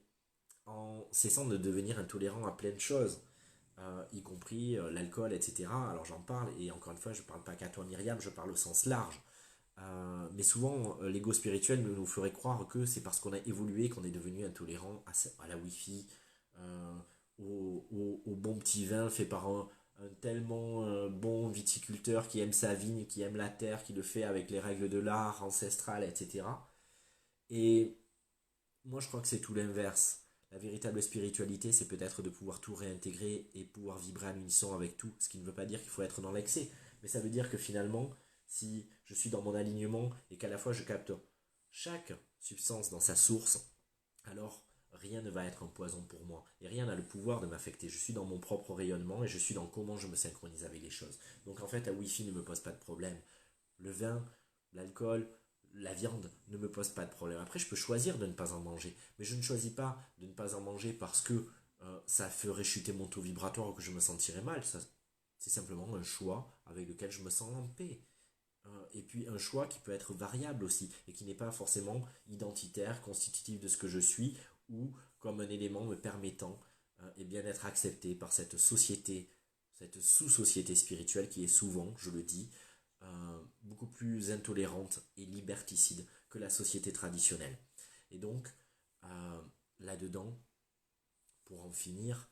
en cessant de devenir intolérant à plein de choses, y compris l'alcool, etc. Alors j'en parle, et encore une fois, je ne parle pas qu'à toi Myriam, je parle au sens large. Mais souvent, l'ego spirituel nous ferait croire que c'est parce qu'on a évolué qu'on est devenu intolérant à la Wi-Fi, euh, au bon petit vin fait par un tellement bon viticulteur qui aime sa vigne, qui aime la terre, qui le fait avec les règles de l'art ancestral, etc. Et moi, je crois que c'est tout l'inverse. La véritable spiritualité, c'est peut-être de pouvoir tout réintégrer et pouvoir vibrer à l'unisson avec tout. Ce qui ne veut pas dire qu'il faut être dans l'excès, mais ça veut dire que finalement, si je suis dans mon alignement et qu'à la fois je capte chaque substance dans sa source, alors rien ne va être un poison pour moi et rien n'a le pouvoir de m'affecter. Je suis dans mon propre rayonnement et je suis dans comment je me synchronise avec les choses. Donc en fait, la Wi-Fi ne me pose pas de problème. Le vin, l'alcool, la viande ne me pose pas de problème. Après, je peux choisir de ne pas en manger, mais je ne choisis pas de ne pas en manger parce que ça ferait chuter mon taux vibratoire ou que je me sentirais mal. Ça, c'est simplement un choix avec lequel je me sens en paix. Et puis un choix qui peut être variable aussi et qui n'est pas forcément identitaire, constitutif de ce que je suis ou comme un élément me permettant et bien d'être accepté par cette société, cette sous-société spirituelle qui est souvent, je le dis, beaucoup plus intolérante et liberticide que la société traditionnelle. Et donc, là-dedans, pour en finir,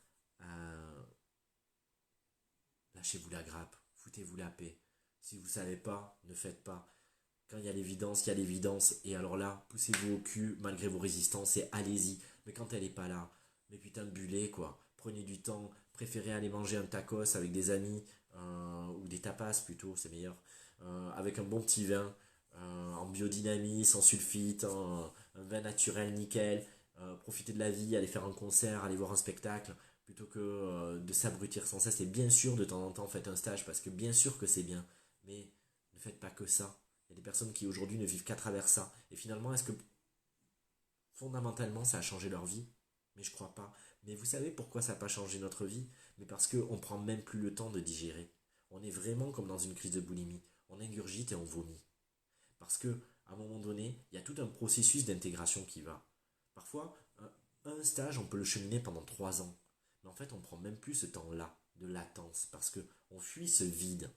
lâchez-vous la grappe, foutez-vous la paix. Si vous ne savez pas, ne faites pas. Quand il y a l'évidence, il y a l'évidence. Et alors là, poussez-vous au cul malgré vos résistances et allez-y. Mais quand elle n'est pas là, mais putain de bullet quoi. Prenez du temps. Préférez aller manger un tacos avec des amis ou des tapas plutôt, c'est meilleur. Avec un bon petit vin en biodynamie, sans sulfite, un vin naturel nickel. Profiter de la vie, aller faire un concert, aller voir un spectacle plutôt que de s'abrutir sans cesse. Et bien sûr, de temps en temps, faites un stage parce que bien sûr que c'est bien. Mais ne faites pas que ça. Il y a des personnes qui aujourd'hui ne vivent qu'à travers ça. Et finalement, est-ce que fondamentalement ça a changé leur vie? Mais je crois pas. Mais vous savez pourquoi ça n'a pas changé notre vie? Mais parce qu'on prend même plus le temps de digérer. On est vraiment comme dans une crise de boulimie. On ingurgite et on vomit. Parce que à un moment donné, il y a tout un processus d'intégration qui va. Parfois, un stage, on peut le cheminer pendant 3 ans. Mais en fait, on prend même plus ce temps-là de latence parce que on fuit ce vide.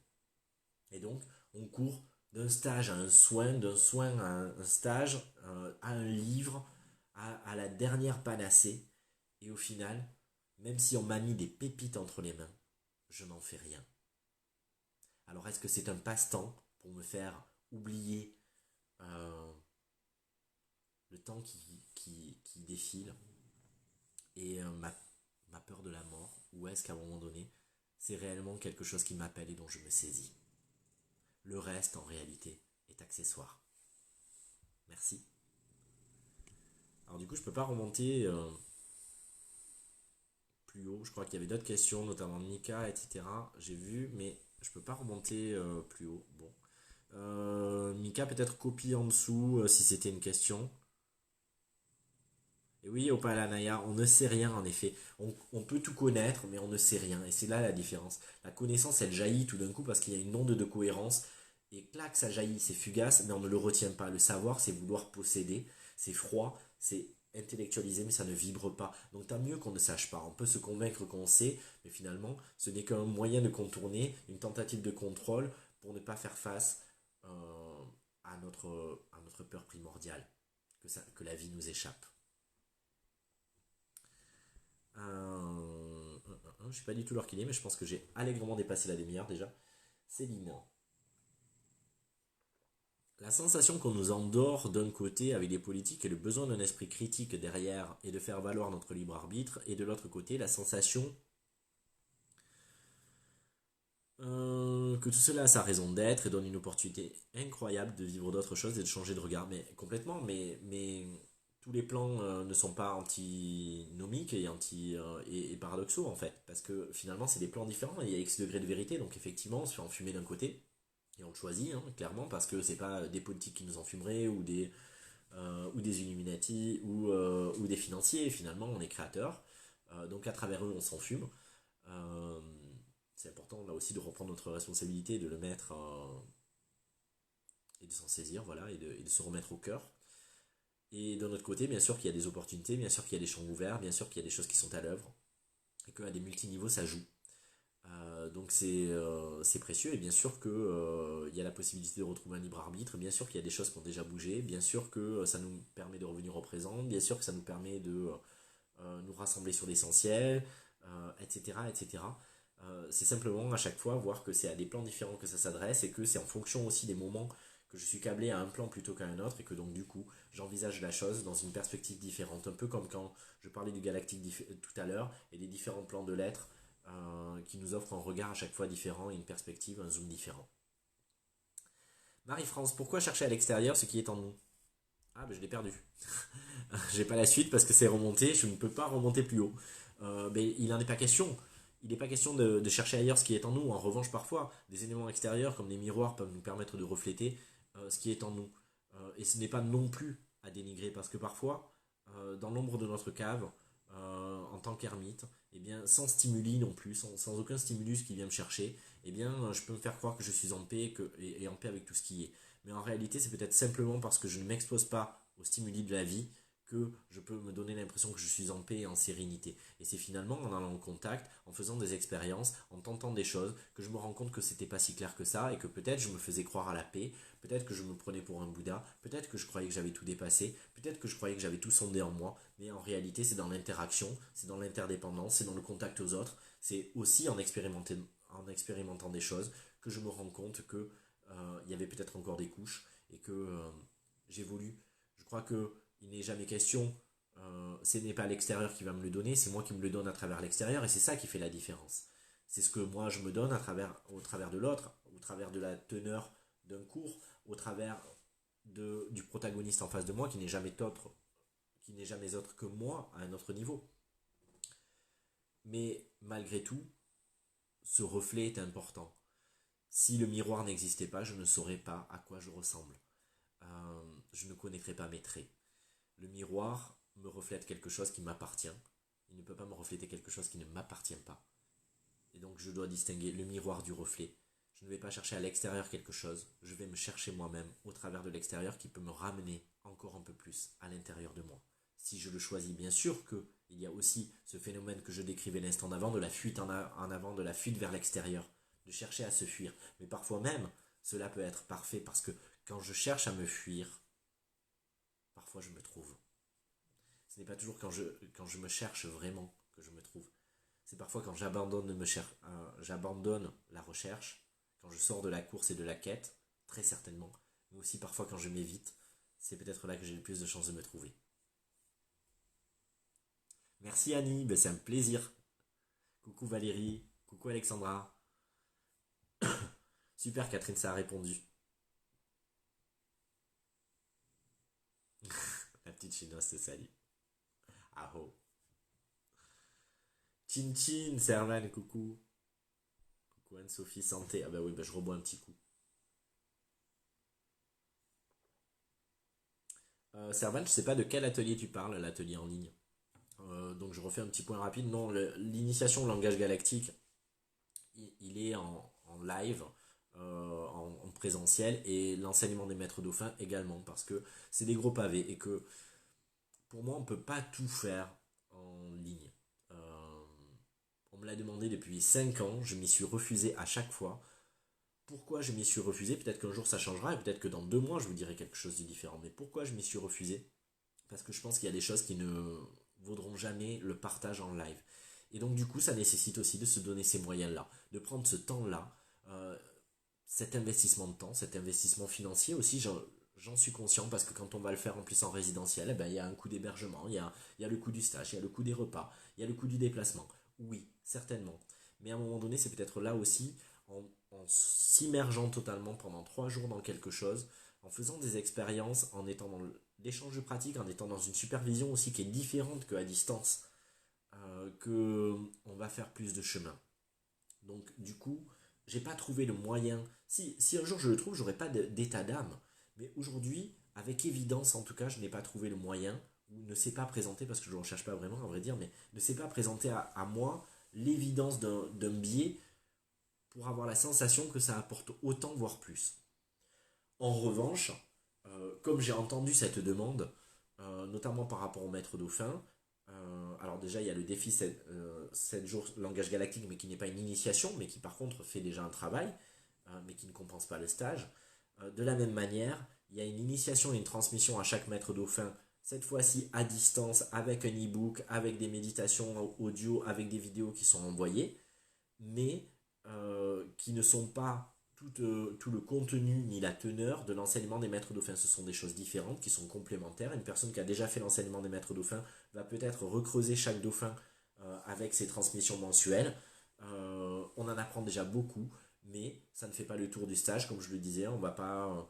Et donc, on court d'un stage à un soin, d'un soin à un stage, à un livre, à la dernière panacée. Et au final, même si on m'a mis des pépites entre les mains, je n'en fais rien. Alors, est-ce que c'est un passe-temps pour me faire oublier euh, le temps qui défile et ma peur de la mort? Ou est-ce qu'à un moment donné, c'est réellement quelque chose qui m'appelle et dont je me saisis? Le reste, en réalité, est accessoire. Merci. Alors du coup, je peux pas remonter plus haut. Je crois qu'il y avait d'autres questions, notamment Mika, etc. J'ai vu, mais je peux pas remonter plus haut. Bon. Mika, peut-être copie en dessous si c'était une question. Et oui, Opalanaya, on ne sait rien en effet. On peut tout connaître, mais on ne sait rien. Et c'est là la différence. La connaissance, elle jaillit tout d'un coup parce qu'il y a une onde de cohérence. Et clac, ça jaillit, c'est fugace, mais on ne le retient pas. Le savoir, c'est vouloir posséder. C'est froid, c'est intellectualisé, mais ça ne vibre pas. Donc tant mieux qu'on ne sache pas. On peut se convaincre qu'on sait, mais finalement, ce n'est qu'un moyen de contourner, une tentative de contrôle pour ne pas faire face à notre peur primordiale, que la vie nous échappe. Je sais pas du tout l'heure qu'il est, mais je pense que j'ai allègrement dépassé la demi-heure déjà. Céline. La sensation qu'on nous endort d'un côté avec des politiques et le besoin d'un esprit critique derrière et de faire valoir notre libre arbitre, et de l'autre côté la sensation que tout cela a sa raison d'être et donne une opportunité incroyable de vivre d'autres choses et de changer de regard. Mais complètement, mais tous les plans ne sont pas antinomiques et, et paradoxaux en fait. Parce que finalement, c'est des plans différents. Il y a X degrés de vérité, donc effectivement, on se fait enfumer d'un côté. Et on le choisit, hein, clairement, parce que c'est pas des politiques qui nous enfumeraient ou des Illuminati ou des financiers. Finalement, on est créateur. Donc à travers eux, on s'enfume. Euh, c'est important là aussi de reprendre notre responsabilité, de le mettre et de s'en saisir, voilà, et de se remettre au cœur. Et d'un autre côté, bien sûr qu'il y a des opportunités, bien sûr qu'il y a des champs ouverts, bien sûr qu'il y a des choses qui sont à l'œuvre, et qu'à des multiniveaux, ça joue. Donc c'est précieux, et bien sûr qu'il y a la possibilité de retrouver un libre arbitre, bien sûr qu'il y a des choses qui ont déjà bougé, bien sûr que ça nous permet de revenir au présent, bien sûr que ça nous permet de nous rassembler sur l'essentiel, etc. etc. C'est simplement à chaque fois voir que c'est à des plans différents que ça s'adresse et que c'est en fonction aussi des moments que je suis câblé à un plan plutôt qu'à un autre et que donc du coup j'envisage la chose dans une perspective différente. Un peu comme quand je parlais du galactique tout à l'heure et des différents plans de l'être qui nous offrent un regard à chaque fois différent et une perspective, un zoom différent. Marie-France, pourquoi chercher à l'extérieur ce qui est en nous? Ah, ben je l'ai perdu. J'ai pas la suite parce que c'est remonté, je ne peux pas remonter plus haut. Mais il n'en est pas question. Il n'est pas question de chercher ailleurs ce qui est en nous. En revanche, parfois, des éléments extérieurs comme des miroirs peuvent nous permettre de refléter ce qui est en nous. Et ce n'est pas non plus à dénigrer parce que parfois, dans l'ombre de notre cave, en tant qu'ermite, eh bien, sans stimuli non plus, sans aucun stimulus qui vient me chercher, eh bien, je peux me faire croire que je suis en paix et en paix avec tout ce qui est. Mais en réalité, c'est peut-être simplement parce que je ne m'expose pas aux stimuli de la vie que je peux me donner l'impression que je suis en paix et en sérénité. Et c'est finalement en allant en contact, en faisant des expériences, en tentant des choses, que je me rends compte que c'était pas si clair que ça et que peut-être je me faisais croire à la paix, peut-être que je me prenais pour un Bouddha, peut-être que je croyais que j'avais tout dépassé, peut-être que je croyais que j'avais tout sondé en moi, mais en réalité c'est dans l'interaction, c'est dans l'interdépendance, c'est dans le contact aux autres, c'est aussi en expérimentant des choses que je me rends compte que il y avait peut-être encore des couches et que j'évolue. Je crois que il n'est jamais question, ce n'est pas l'extérieur qui va me le donner, c'est moi qui me le donne à travers l'extérieur et c'est ça qui fait la différence. C'est ce que moi je me donne au travers de l'autre, au travers de la teneur d'un cours, au travers du protagoniste en face de moi qui n'est jamais autre que moi à un autre niveau. Mais malgré tout, ce reflet est important. Si le miroir n'existait pas, je ne saurais pas à quoi je ressemble. Je ne connaîtrais pas mes traits. Le miroir me reflète quelque chose qui m'appartient. Il ne peut pas me refléter quelque chose qui ne m'appartient pas. Et donc je dois distinguer le miroir du reflet. Je ne vais pas chercher à l'extérieur quelque chose, je vais me chercher moi-même au travers de l'extérieur qui peut me ramener encore un peu plus à l'intérieur de moi. Si je le choisis, bien sûr qu'il y a aussi ce phénomène que je décrivais l'instant d'avant, de la fuite en avant, de la fuite vers l'extérieur, de chercher à se fuir. Mais parfois même, cela peut être parfait parce que quand je cherche à me fuir, parfois je me trouve. Ce n'est pas toujours quand je me cherche vraiment que je me trouve. C'est parfois quand j'abandonne la recherche, quand je sors de la course et de la quête, très certainement, mais aussi parfois quand je m'évite, c'est peut-être là que j'ai le plus de chances de me trouver. Merci Annie, ben c'est un plaisir. Coucou Valérie, coucou Alexandra. Super Catherine, ça a répondu. La petite chinoise te salue. Ah oh. Chin Chin, Servan, coucou. Coucou Anne-Sophie, santé. Ah bah oui, bah je rebois un petit coup. Servan, je sais pas de quel atelier tu parles, l'atelier en ligne. Donc je refais un petit point rapide. Non, l'initiation au langage galactique, il est en live, en présentiel, et l'enseignement des maîtres dauphins également, parce que c'est des gros pavés, et que pour moi, on ne peut pas tout faire en ligne. On me l'a demandé depuis 5 ans, je m'y suis refusé à chaque fois. Pourquoi je m'y suis refusé? Peut-être qu'un jour ça changera, et peut-être que dans 2 mois je vous dirai quelque chose de différent. Mais pourquoi je m'y suis refusé? Parce que je pense qu'il y a des choses qui ne vaudront jamais le partage en live. Et donc du coup, ça nécessite aussi de se donner ces moyens-là, de prendre ce temps-là, euh, cet investissement de temps, cet investissement financier aussi, j'en suis conscient parce que quand on va le faire en plus en résidentiel, eh ben, il y a un coût d'hébergement, il y a le coût du stage, il y a le coût des repas, il y a le coût du déplacement. Oui, certainement. Mais à un moment donné, c'est peut-être là aussi, en s'immergeant totalement pendant 3 jours dans quelque chose, en faisant des expériences, en étant dans l'échange de pratiques, en étant dans une supervision aussi qui est différente qu'à distance, que on va faire plus de chemin. Donc du coup, j'ai pas trouvé le moyen. Si un jour je le trouve, j'aurais pas d'état d'âme. Mais aujourd'hui, avec évidence en tout cas, je n'ai pas trouvé le moyen, ou ne s'est pas présenté, parce que je ne recherche pas vraiment à vrai dire, mais ne s'est pas présenté à moi l'évidence d'un biais pour avoir la sensation que ça apporte autant, voire plus. En revanche, comme j'ai entendu cette demande, notamment par rapport au maître dauphin, alors déjà il y a le défi 7 jours langage galactique, mais qui n'est pas une initiation, mais qui par contre fait déjà un travail, mais qui ne compense pas le stage. De la même manière, il y a une initiation et une transmission à chaque maître dauphin, cette fois-ci à distance, avec un e-book, avec des méditations audio, avec des vidéos qui sont envoyées, mais qui ne sont pas tout le contenu ni la teneur de l'enseignement des maîtres dauphins. Ce sont des choses différentes qui sont complémentaires. Une personne qui a déjà fait l'enseignement des maîtres dauphins va peut-être recreuser chaque dauphin avec ses transmissions mensuelles. On en apprend déjà beaucoup, mais ça ne fait pas le tour du stage, comme je le disais. On va pas,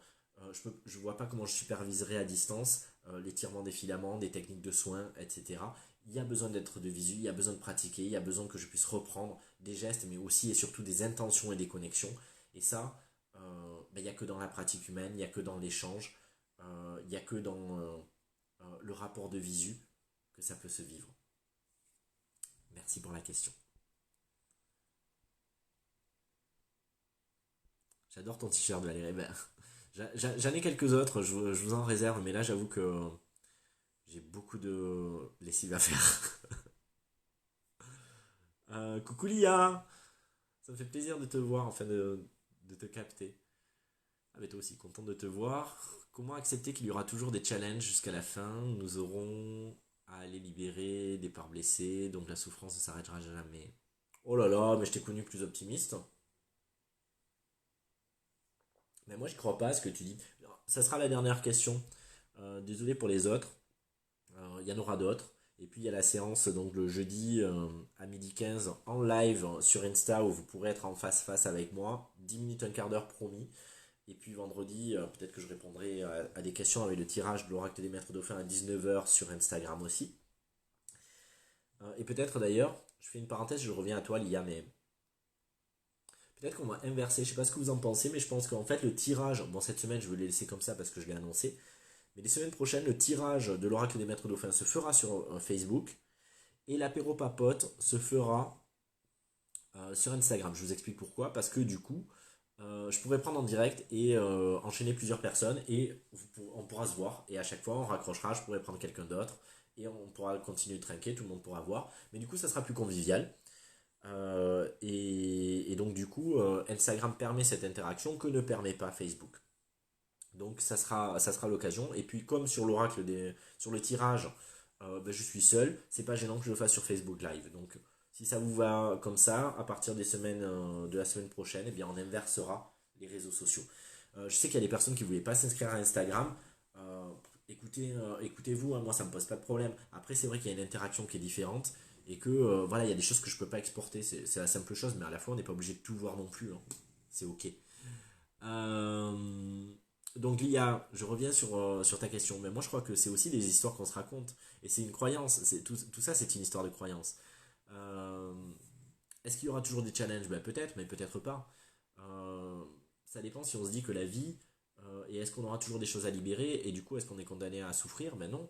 je ne vois pas comment je superviserai à distance l'étirement des filaments, des techniques de soins, etc. Il y a besoin d'être de visu, il y a besoin de pratiquer, il y a besoin que je puisse reprendre des gestes, mais aussi et surtout des intentions et des connexions. Et ça, il n'y a que dans la pratique humaine, il n'y a que dans l'échange, il n'y a que dans le rapport de visu que ça peut se vivre. Merci pour la question. J'adore ton t-shirt, Valérie. Ben, j'en ai quelques autres, je vous en réserve, mais là j'avoue que j'ai beaucoup de lessive à faire. Coucou Lia, ça me fait plaisir de te voir, enfin de te capter. Ah mais toi aussi, content de te voir. Comment accepter qu'il y aura toujours des challenges jusqu'à la fin? Nous aurons à les libérer, des parts blessées, donc la souffrance ne s'arrêtera jamais. Oh là là, mais je t'ai connu plus optimiste. Mais moi je crois pas à ce que tu dis. Ça sera la dernière question. Désolé pour les autres. Il y en aura d'autres. Et puis il y a la séance donc le jeudi à 12h15 en live sur Insta où vous pourrez être en face face avec moi. 10 minutes, un quart d'heure promis. Et puis vendredi, peut-être que je répondrai à des questions avec le tirage de l'oracle des maîtres dauphins à 19h sur Instagram aussi. Et peut-être d'ailleurs, je fais une parenthèse, je reviens à toi Lia, mais peut-être qu'on va inverser, je sais pas ce que vous en pensez, mais je pense qu'en fait le tirage, bon cette semaine je vais le laisser comme ça parce que je l'ai annoncé, mais les semaines prochaines le tirage de l'oracle des maîtres dauphins se fera sur Facebook et l'apéro papote se fera sur Instagram. Je vous explique pourquoi, parce que du coup, je pourrais prendre en direct et enchaîner plusieurs personnes et on pourra se voir et à chaque fois on raccrochera, je pourrais prendre quelqu'un d'autre et on pourra continuer de trinquer, tout le monde pourra voir, mais du coup ça sera plus convivial. Et donc du coup Instagram permet cette interaction que ne permet pas Facebook. Donc ça sera l'occasion. Et puis comme sur sur le tirage, ben, je suis seul, c'est pas gênant que je le fasse sur Facebook Live. Donc si ça vous va comme ça, à partir des semaines de la semaine prochaine, eh bien on inversera les réseaux sociaux. Je sais qu'il y a des personnes qui ne voulaient pas s'inscrire à Instagram. Euh, écoutez-vous, hein, moi ça me pose pas de problème. Après c'est vrai qu'il y a une interaction qui est différente et que voilà, il y a des choses que je peux pas exporter. C'est la simple chose, mais à la fois on n'est pas obligé de tout voir non plus, hein. C'est ok. Euh, donc l'IA, je reviens sur ta question, mais moi je crois que c'est aussi des histoires qu'on se raconte, et c'est une croyance, tout ça c'est une histoire de croyance. Euh, Est-ce qu'il y aura toujours des challenges? Ben, peut-être, mais peut-être pas. Euh, Ça dépend si on se dit que la vie, et est-ce qu'on aura toujours des choses à libérer, et du coup est-ce qu'on est condamné à souffrir? Ben non.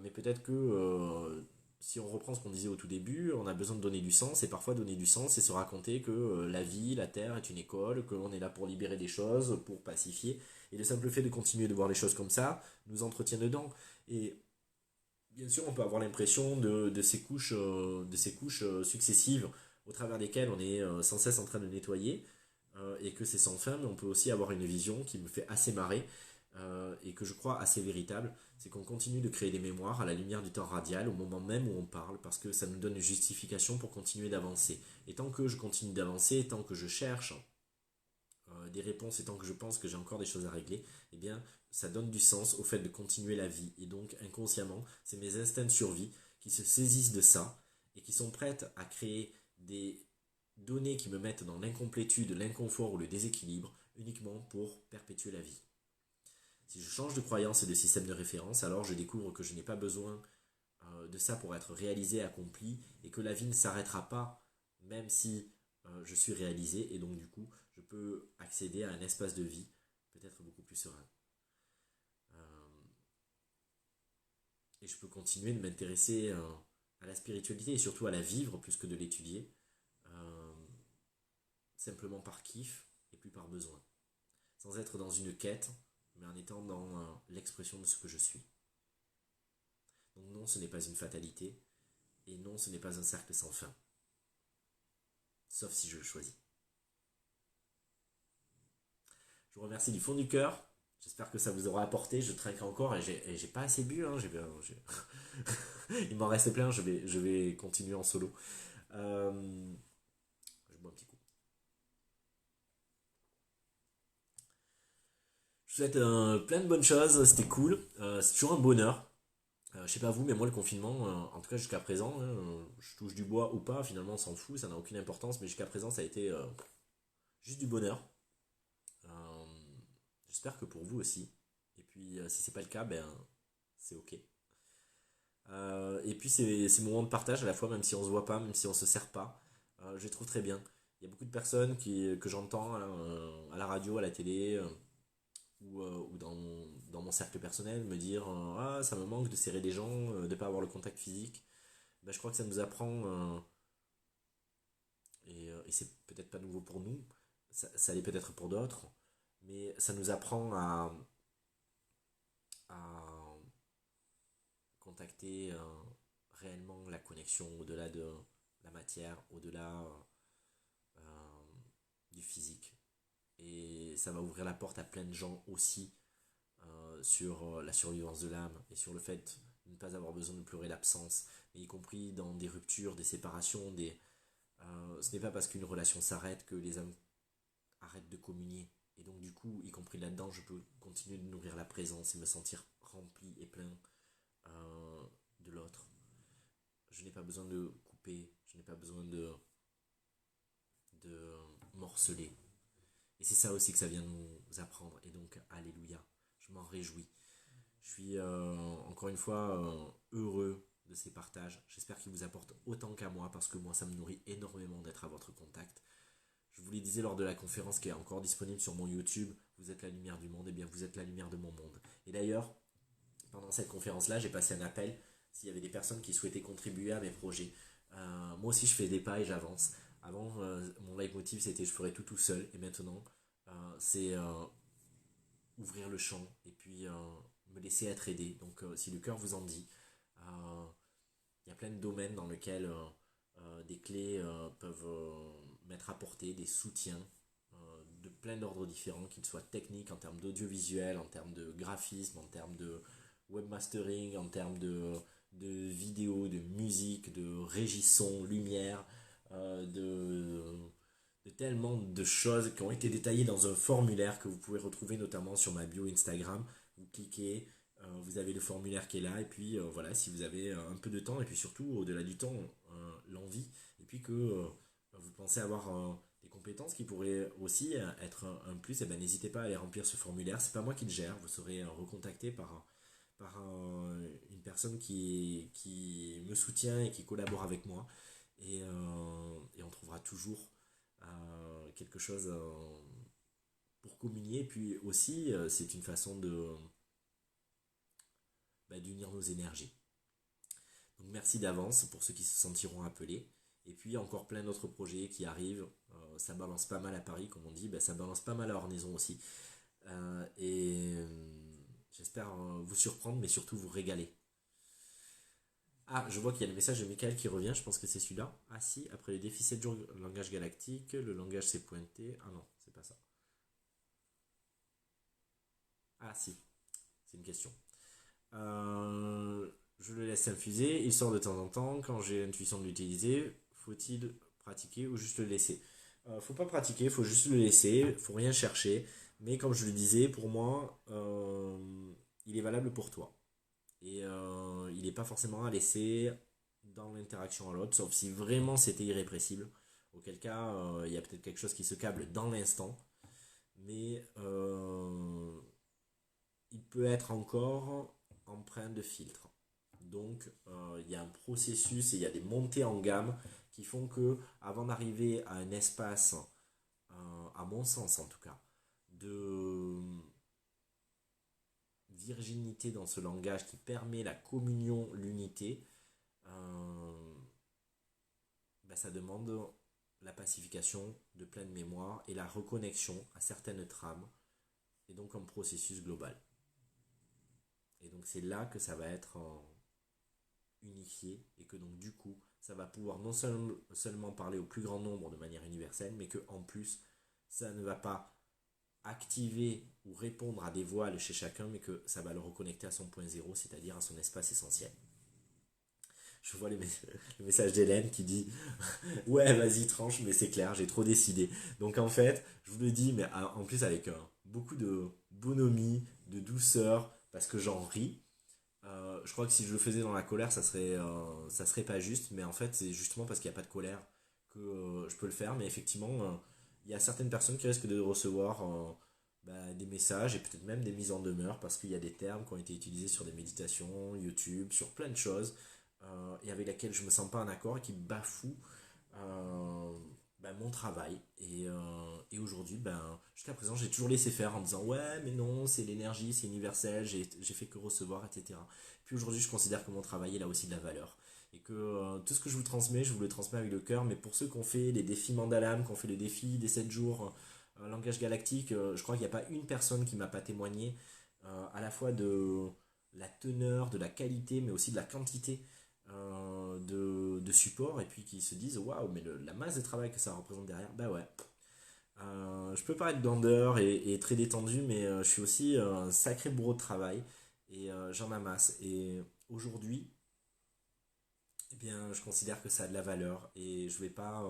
Mais peut-être que si on reprend ce qu'on disait au tout début, on a besoin de donner du sens, et parfois donner du sens, c'est se raconter que la vie, la terre est une école, qu'on est là pour libérer des choses, pour pacifier, et le simple fait de continuer de voir les choses comme ça nous entretient dedans. Et bien sûr, on peut avoir l'impression de ces couches successives au travers desquelles on est sans cesse en train de nettoyer, et que c'est sans fin, mais on peut aussi avoir une vision qui me fait assez marrer, et que je crois assez véritable, c'est qu'on continue de créer des mémoires à la lumière du temps radial au moment même où on parle, parce que ça nous donne une justification pour continuer d'avancer. Et tant que je continue d'avancer, tant que je cherche des réponses et tant que je pense que j'ai encore des choses à régler, eh bien, ça donne du sens au fait de continuer la vie. Et donc, inconsciemment, c'est mes instincts de survie qui se saisissent de ça et qui sont prêtes à créer des données qui me mettent dans l'incomplétude, l'inconfort ou le déséquilibre uniquement pour perpétuer la vie. Si je change de croyance et de système de référence, alors je découvre que je n'ai pas besoin de ça pour être réalisé, accompli, et que la vie ne s'arrêtera pas, même si je suis réalisé, et donc du coup, je peux accéder à un espace de vie peut-être beaucoup plus serein. Euh, et je peux continuer de m'intéresser à la spiritualité et surtout à la vivre plus que de l'étudier, euh, simplement par kiff et plus par besoin, sans être dans une quête, mais en étant dans l'expression de ce que je suis. Donc non, ce n'est pas une fatalité, et non, ce n'est pas un cercle sans fin, sauf si je le choisis. Je vous remercie du fond du cœur. J'espère que ça vous aura apporté. Je trinque encore et j'ai pas assez bu. Hein. Il m'en reste plein. Je vais continuer en solo. Je bois un petit coup. Je vous souhaite plein de bonnes choses. C'était cool. C'est toujours un bonheur. Je sais pas vous, mais moi le confinement, en tout cas jusqu'à présent, hein, je touche du bois ou pas, finalement on s'en fout, ça n'a aucune importance, mais jusqu'à présent ça a été juste du bonheur. Euh, J'espère que pour vous aussi. Et puis si c'est pas le cas, ben c'est ok. Et puis ces moments de partage à la fois, même si on se voit pas, même si on se sert pas, je les trouve très bien. Il y a beaucoup de personnes que j'entends hein, à la radio, à la télé, ou dans mon cercle personnel, me dire ah, ça me manque de serrer des gens, de ne pas avoir le contact physique. Ben, je crois que ça nous apprend, et c'est peut-être pas nouveau pour nous, ça l'est peut-être pour d'autres, mais ça nous apprend à contacter réellement la connexion au-delà de la matière, au-delà euh, du physique. Et ça va ouvrir la porte à plein de gens aussi sur la survivance de l'âme et sur le fait de ne pas avoir besoin de pleurer l'absence, mais y compris dans des ruptures, des séparations, ce n'est pas parce qu'une relation s'arrête que les âmes arrêtent de communier. Et donc du coup, y compris là-dedans, je peux continuer de nourrir la présence et me sentir rempli et plein euh, de l'autre. Je n'ai pas besoin de couper, je n'ai pas besoin de morceler. Et c'est ça aussi que ça vient nous apprendre. Et donc, alléluia, je m'en réjouis. Je suis encore une fois heureux de ces partages. J'espère qu'ils vous apportent autant qu'à moi, parce que moi, ça me nourrit énormément d'être à votre contact. Je vous le disais lors de la conférence qui est encore disponible sur mon YouTube, vous êtes la lumière du monde, et bien vous êtes la lumière de mon monde. Et d'ailleurs, pendant cette conférence-là, j'ai passé un appel s'il y avait des personnes qui souhaitaient contribuer à mes projets. Moi aussi, je fais des pas et j'avance. Avant, mon leitmotiv, c'était je ferais tout seul. Et maintenant, c'est ouvrir le champ et puis me laisser être aidé. Donc, si le cœur vous en dit, il y a plein de domaines dans lesquels des clés peuvent m'être apportées, des soutiens de plein d'ordres différents, qu'ils soient techniques en termes d'audiovisuel, en termes de graphisme, en termes de webmastering, en termes de vidéo, de musique, de régie son, lumière, de tellement de choses qui ont été détaillées dans un formulaire que vous pouvez retrouver notamment sur ma bio Instagram. Vous cliquez, vous avez le formulaire qui est là, et puis voilà, si vous avez un peu de temps, et puis surtout au-delà du temps, l'envie, et puis que vous pensez avoir des compétences qui pourraient aussi être un plus, et ben n'hésitez pas à aller remplir ce formulaire. C'est pas moi qui le gère, vous serez recontacté une personne qui me soutient et qui collabore avec moi. Et on trouvera toujours quelque chose pour communier. Puis aussi, c'est une façon d'unir nos énergies. Donc merci d'avance pour ceux qui se sentiront appelés. Et puis encore plein d'autres projets qui arrivent. Ça balance pas mal à Paris, comme on dit. Ça balance pas mal à Ornaison aussi. J'espère vous surprendre, mais surtout vous régaler. Ah, je vois qu'il y a le message de Michael qui revient, je pense que c'est celui-là. Ah si, après les défis 7 jours, langage galactique, le langage s'est pointé. Ah non, c'est pas ça. Ah si, c'est une question. Euh, je le laisse infuser, il sort de temps en temps. Quand j'ai l'intuition de l'utiliser, faut-il pratiquer ou juste le laisser? Faut pas pratiquer, faut juste le laisser, faut rien chercher. Mais comme je le disais, pour moi, il est valable pour toi. Et il n'est pas forcément à laisser dans l'interaction à l'autre, sauf si vraiment c'était irrépressible. Auquel cas, il y a peut-être quelque chose qui se câble dans l'instant. Mais il peut être encore empreint de filtre. Donc, il y a un processus et il y a des montées en gamme qui font que, avant d'arriver à un espace, à mon sens en tout cas, de virginité dans ce langage qui permet la communion, l'unité, euh, ben, ça demande la pacification de pleine mémoire et la reconnexion à certaines trames, et donc un processus global. Et donc c'est là que ça va être unifié et que donc du coup ça va pouvoir non seulement parler au plus grand nombre de manière universelle, mais que en plus ça ne va pas activer ou répondre à des voiles chez chacun, mais que ça va le reconnecter à son point zéro, c'est-à-dire à son espace essentiel. Je vois le message d'Hélène qui dit ouais, vas-y, tranche, mais c'est clair, j'ai trop décidé. Donc en fait, je vous le dis, mais en plus avec beaucoup de bonhomie, de douceur, parce que j'en ris. Je crois que si je le faisais dans la colère, ça serait pas juste, mais en fait, c'est justement parce qu'il n'y a pas de colère que je peux le faire. Mais effectivement, il y a certaines personnes qui risquent de recevoir bah, des messages et peut-être même des mises en demeure parce qu'il y a des termes qui ont été utilisés sur des méditations, YouTube, sur plein de choses, et avec lesquels je me sens pas en accord et qui bafouent euh, ben, mon travail. Et aujourd'hui, ben, jusqu'à présent, j'ai toujours laissé faire en disant ouais, mais non, c'est l'énergie, c'est universel, j'ai fait que recevoir, etc. Puis aujourd'hui, je considère que mon travail, il a aussi de la valeur. Et que tout ce que je vous transmets, je vous le transmets avec le cœur. Mais pour ceux qui ont fait les défis Mandalam, qui ont fait le défi des 7 jours, langage galactique, je crois qu'il n'y a pas une personne qui m'a pas témoigné à la fois de la teneur, de la qualité, mais aussi de la quantité de support et puis qui se disent waouh, mais la masse de travail que ça représente derrière, bah ouais. Je peux paraître bandeur et très détendu, mais je suis aussi un sacré bourreau de travail et j'en amasse. Et aujourd'hui, eh bien, je considère que ça a de la valeur et je vais pas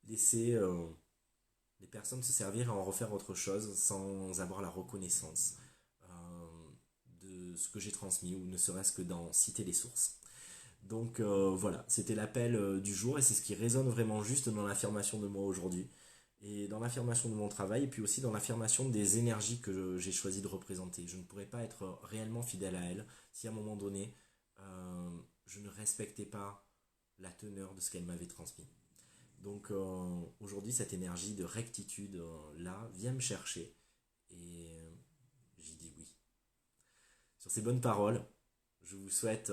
laisser les personnes se servir et en refaire autre chose sans avoir la reconnaissance de ce que j'ai transmis ou ne serait-ce que d'en citer les sources. Donc voilà, c'était l'appel du jour et c'est ce qui résonne vraiment juste dans l'affirmation de moi aujourd'hui et dans l'affirmation de mon travail et puis aussi dans l'affirmation des énergies que j'ai choisi de représenter. Je ne pourrais pas être réellement fidèle à elles si à un moment donné euh, je ne respectais pas la teneur de ce qu'elle m'avait transmis. Donc aujourd'hui cette énergie de rectitude là vient me chercher et j'y dis oui. Sur ces bonnes paroles, je vous souhaite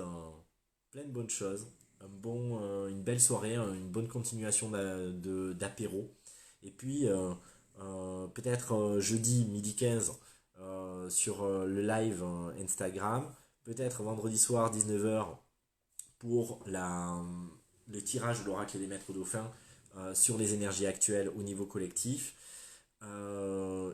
plein de bonnes choses, une belle soirée, une bonne continuation d'apéro. Et puis, peut-être jeudi midi 15 sur le live Instagram. Peut-être vendredi soir 19h pour le tirage de l'oracle des maîtres dauphins sur les énergies actuelles au niveau collectif.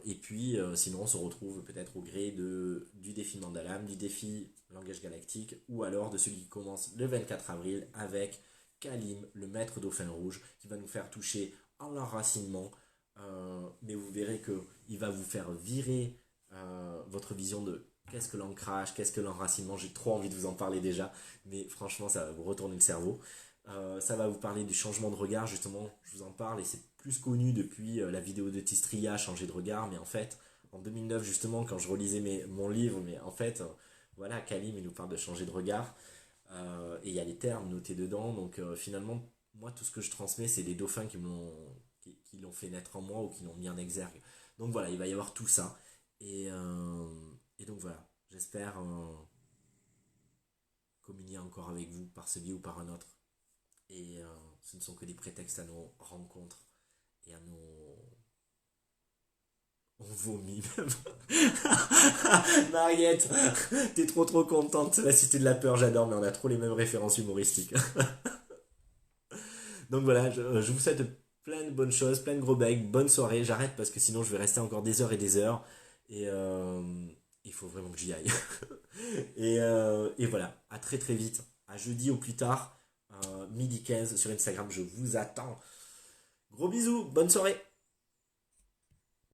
Et puis, sinon, on se retrouve peut-être au gré du défi Mandalam, du défi Langage Galactique, ou alors de celui qui commence le 24 avril avec Kalim, le maître dauphin rouge, qui va nous faire toucher en l'enracinement. Mais vous verrez qu'il va vous faire virer votre vision de qu'est-ce que l'ancrage, qu'est-ce que l'enracinement. J'ai trop envie de vous en parler déjà, mais franchement, ça va vous retourner le cerveau. Ça va vous parler du changement de regard, justement, je vous en parle, et c'est plus connu depuis la vidéo de Tistria, Changer de regard, mais en fait, en 2009, justement, quand je relisais mon livre, mais en fait, voilà, Kalim, il nous parle de changer de regard, et il y a les termes notés dedans, donc finalement, moi, tout ce que je transmets, c'est les dauphins qui l'ont fait naître en moi ou qui l'ont mis en exergue. Donc voilà, il va y avoir tout ça, et donc voilà, j'espère communier encore avec vous par ce biais ou par un autre. Et ce ne sont que des prétextes à nos rencontres et à nos... On vomit même. Mariette, t'es trop contente. La Cité de la Peur, j'adore, mais on a trop les mêmes références humoristiques. Donc voilà, je vous souhaite plein de bonnes choses, plein de gros becs, bonne soirée. J'arrête parce que sinon je vais rester encore des heures et des heures. Et, il faut vraiment que j'y aille. Et voilà, à très très vite, à jeudi au plus tard, midi 15 sur Instagram, je vous attends. Gros bisous, bonne soirée.